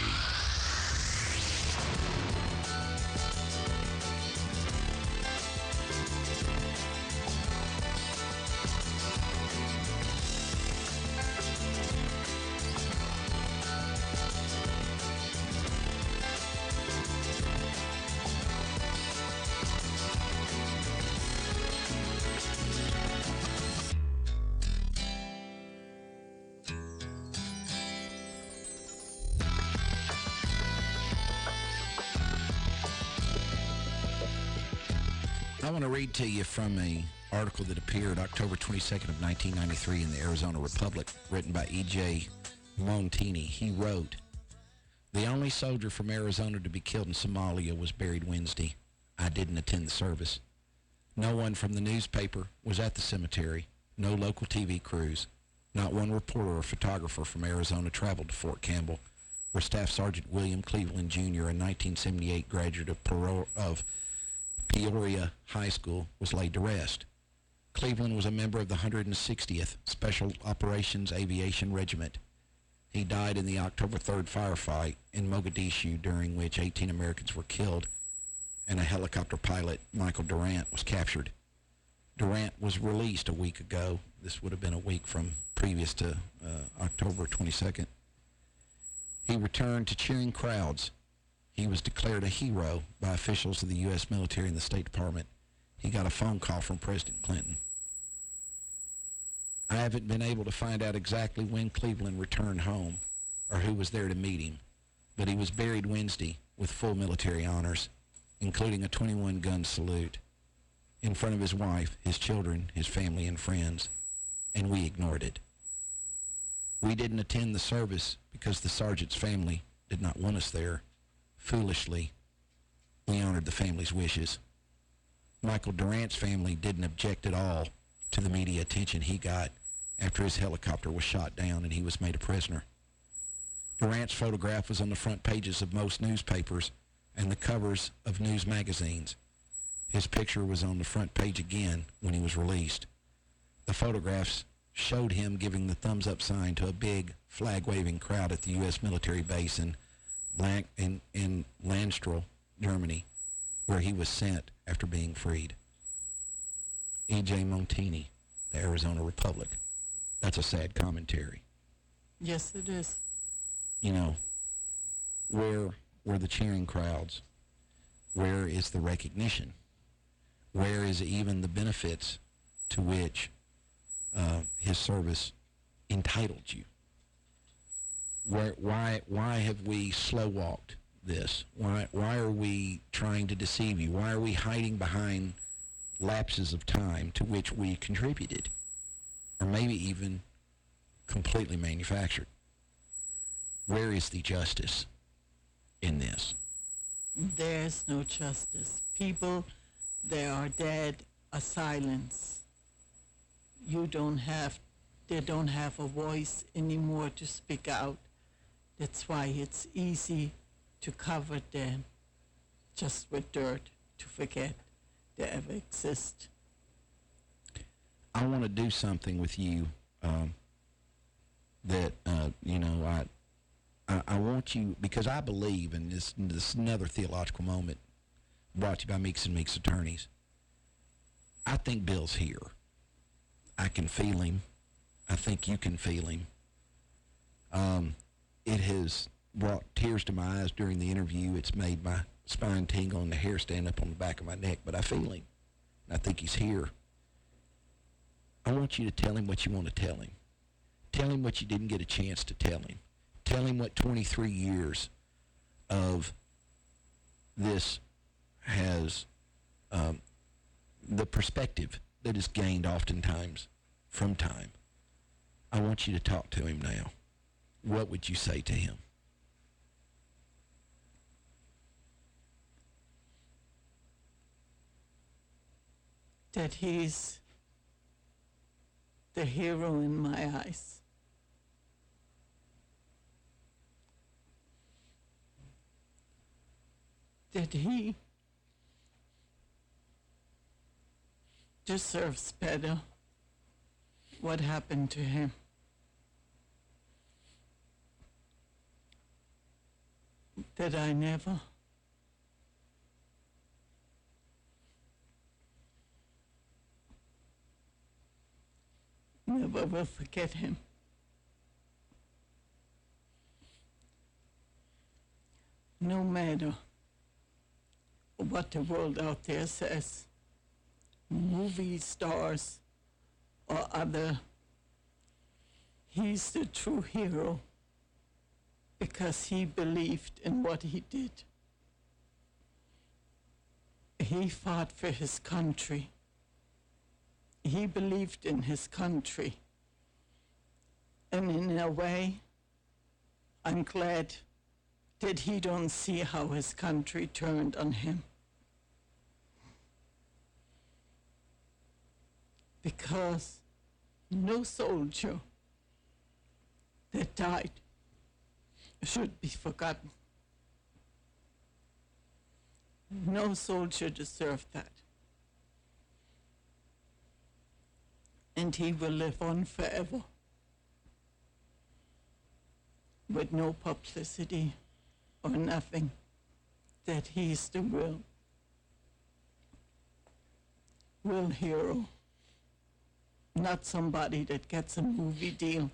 I want to read to you from an article that appeared October 22nd of 1993 in the Arizona Republic, written by E.J. Montini. He wrote, "The only soldier from Arizona to be killed in Somalia was buried Wednesday. I didn't attend the service. No one from the newspaper was at the cemetery. No local TV crews. Not one reporter or photographer from Arizona traveled to Fort Campbell, where Staff Sergeant William Cleveland, Jr., a 1978 graduate of Peoria High School, was laid to rest. Cleveland was a member of the 160th Special Operations Aviation Regiment. He died in the October 3rd firefight in Mogadishu, during which 18 Americans were killed and a helicopter pilot, Michael Durant, was captured. Durant was released a week ago. This would have been a week from previous to October 22nd. He returned to cheering crowds. He was declared a hero by officials of the U.S. military and the State Department. He got a phone call from President Clinton. I haven't been able to find out exactly when Cleveland returned home or who was there to meet him, but he was buried Wednesday with full military honors, including a 21-gun salute, in front of his wife, his children, his family, and friends, and we ignored it. We didn't attend the service because the sergeant's family did not want us there. Foolishly, we honored the family's wishes. Michael Durant's family didn't object at all to the media attention he got after his helicopter was shot down and he was made a prisoner. Durant's photograph was on the front pages of most newspapers and the covers of news magazines. His picture was on the front page again when he was released. The photographs showed him giving the thumbs-up sign to a big flag-waving crowd at the U.S. military base in Landstuhl, Germany, where he was sent after being freed. E.J. Montini, the Arizona Republic. That's a sad commentary. Yes, it is. You know, where were the cheering crowds? Where is the recognition? Where is even the benefits to which his service entitled you? Why have we slow-walked this? Why are we trying to deceive you? Why are we hiding behind lapses of time to which we contributed, or maybe even completely manufactured? Where is the justice in this? There's no justice. People, they are dead, are silenced. They don't have a voice anymore to speak out. That's why it's easy to cover them just with dirt, to forget they ever exist. I want to do something with you that, I want you, because I believe in this is another theological moment brought to you by Meeks and Meeks Attorneys. I think Bill's here. I can feel him. I think you can feel him. It has brought tears to my eyes during the interview. It's made my spine tingle and the hair stand up on the back of my neck, but I feel him. I think he's here. I want you to tell him what you want to tell him. Tell him what you didn't get a chance to tell him. Tell him what 23 years of this has, the perspective that is gained oftentimes from time. I want you to talk to him now. What would you say to him? That he's the hero in my eyes. That he deserves better what happened to him. That I never will forget him. No matter what the world out there says, movie stars or other, he's the true hero because he believed in what he did. He fought for his country. He believed in his country. And in a way, I'm glad that he don't see how his country turned on him. Because no soldier that died should be forgotten. No soldier deserved that. and he will live on forever with no publicity or nothing, that he's the real hero, not somebody that gets a movie deal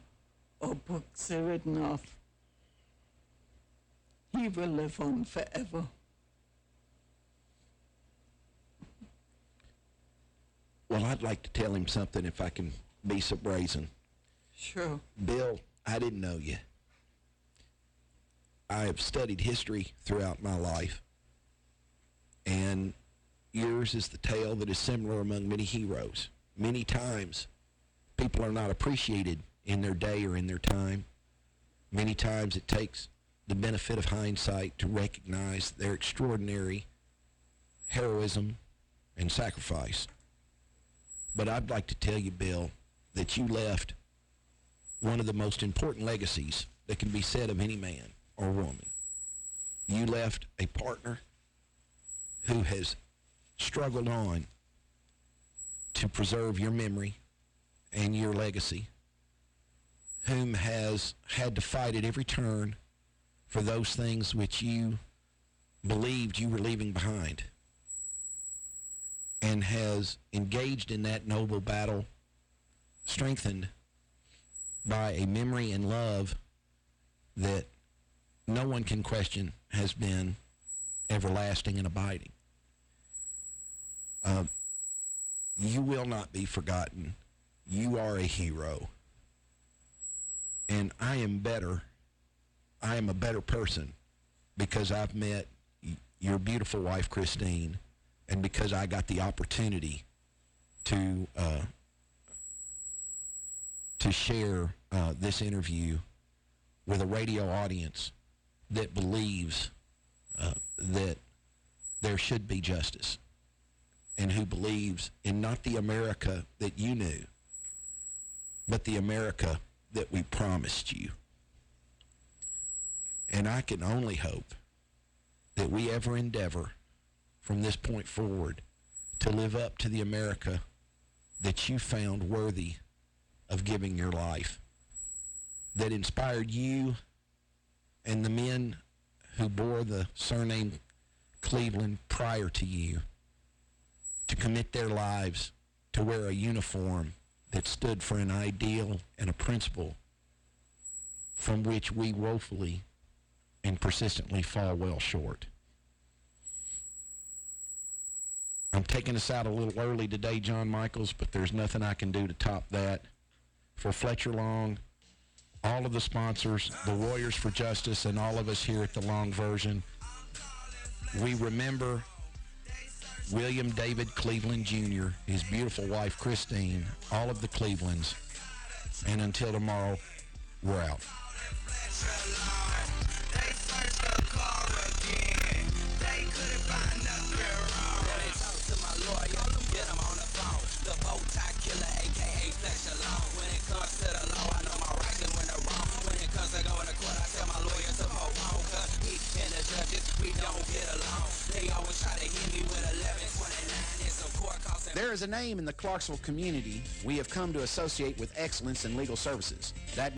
or books are written off. He will live on forever. Well, I'd like to tell him something if I can be so brazen. Sure. Bill, I didn't know you. I have studied history throughout my life, and yours is the tale that is similar among many heroes. Many times, people are not appreciated in their day or in their time. Many times it takes the benefit of hindsight to recognize their extraordinary heroism and sacrifice. But I'd like to tell you, Bill, that you left one of the most important legacies that can be said of any man or woman. You left a partner who has struggled on to preserve your memory and your legacy, whom has had to fight at every turn for those things which you believed you were leaving behind, and has engaged in that noble battle, strengthened by a memory and love that no one can question has been everlasting and abiding. You will not be forgotten. You are a hero. And I am a better person because I've met your beautiful wife, Christine, and because I got the opportunity to share this interview with a radio audience that believes that there should be justice, and who believes in not the America that you knew, but the America that we promised you. And I can only hope that we ever endeavor from this point forward to live up to the America that you found worthy of giving your life, that inspired you and the men who bore the surname Cleveland prior to you to commit their lives to wear a uniform that stood for an ideal and a principle from which we woefully and persistently fall well short. I'm taking us out a little early today, John Michaels, but there's nothing I can do to top that. For Fletcher Long, all of the sponsors, the Warriors for Justice, and all of us here at the Long Version, we remember William David Cleveland Jr., his beautiful wife Christine, all of the Clevelands, and until tomorrow, we're out. There is a name in the Clarksville community we have come to associate with excellence in legal services. That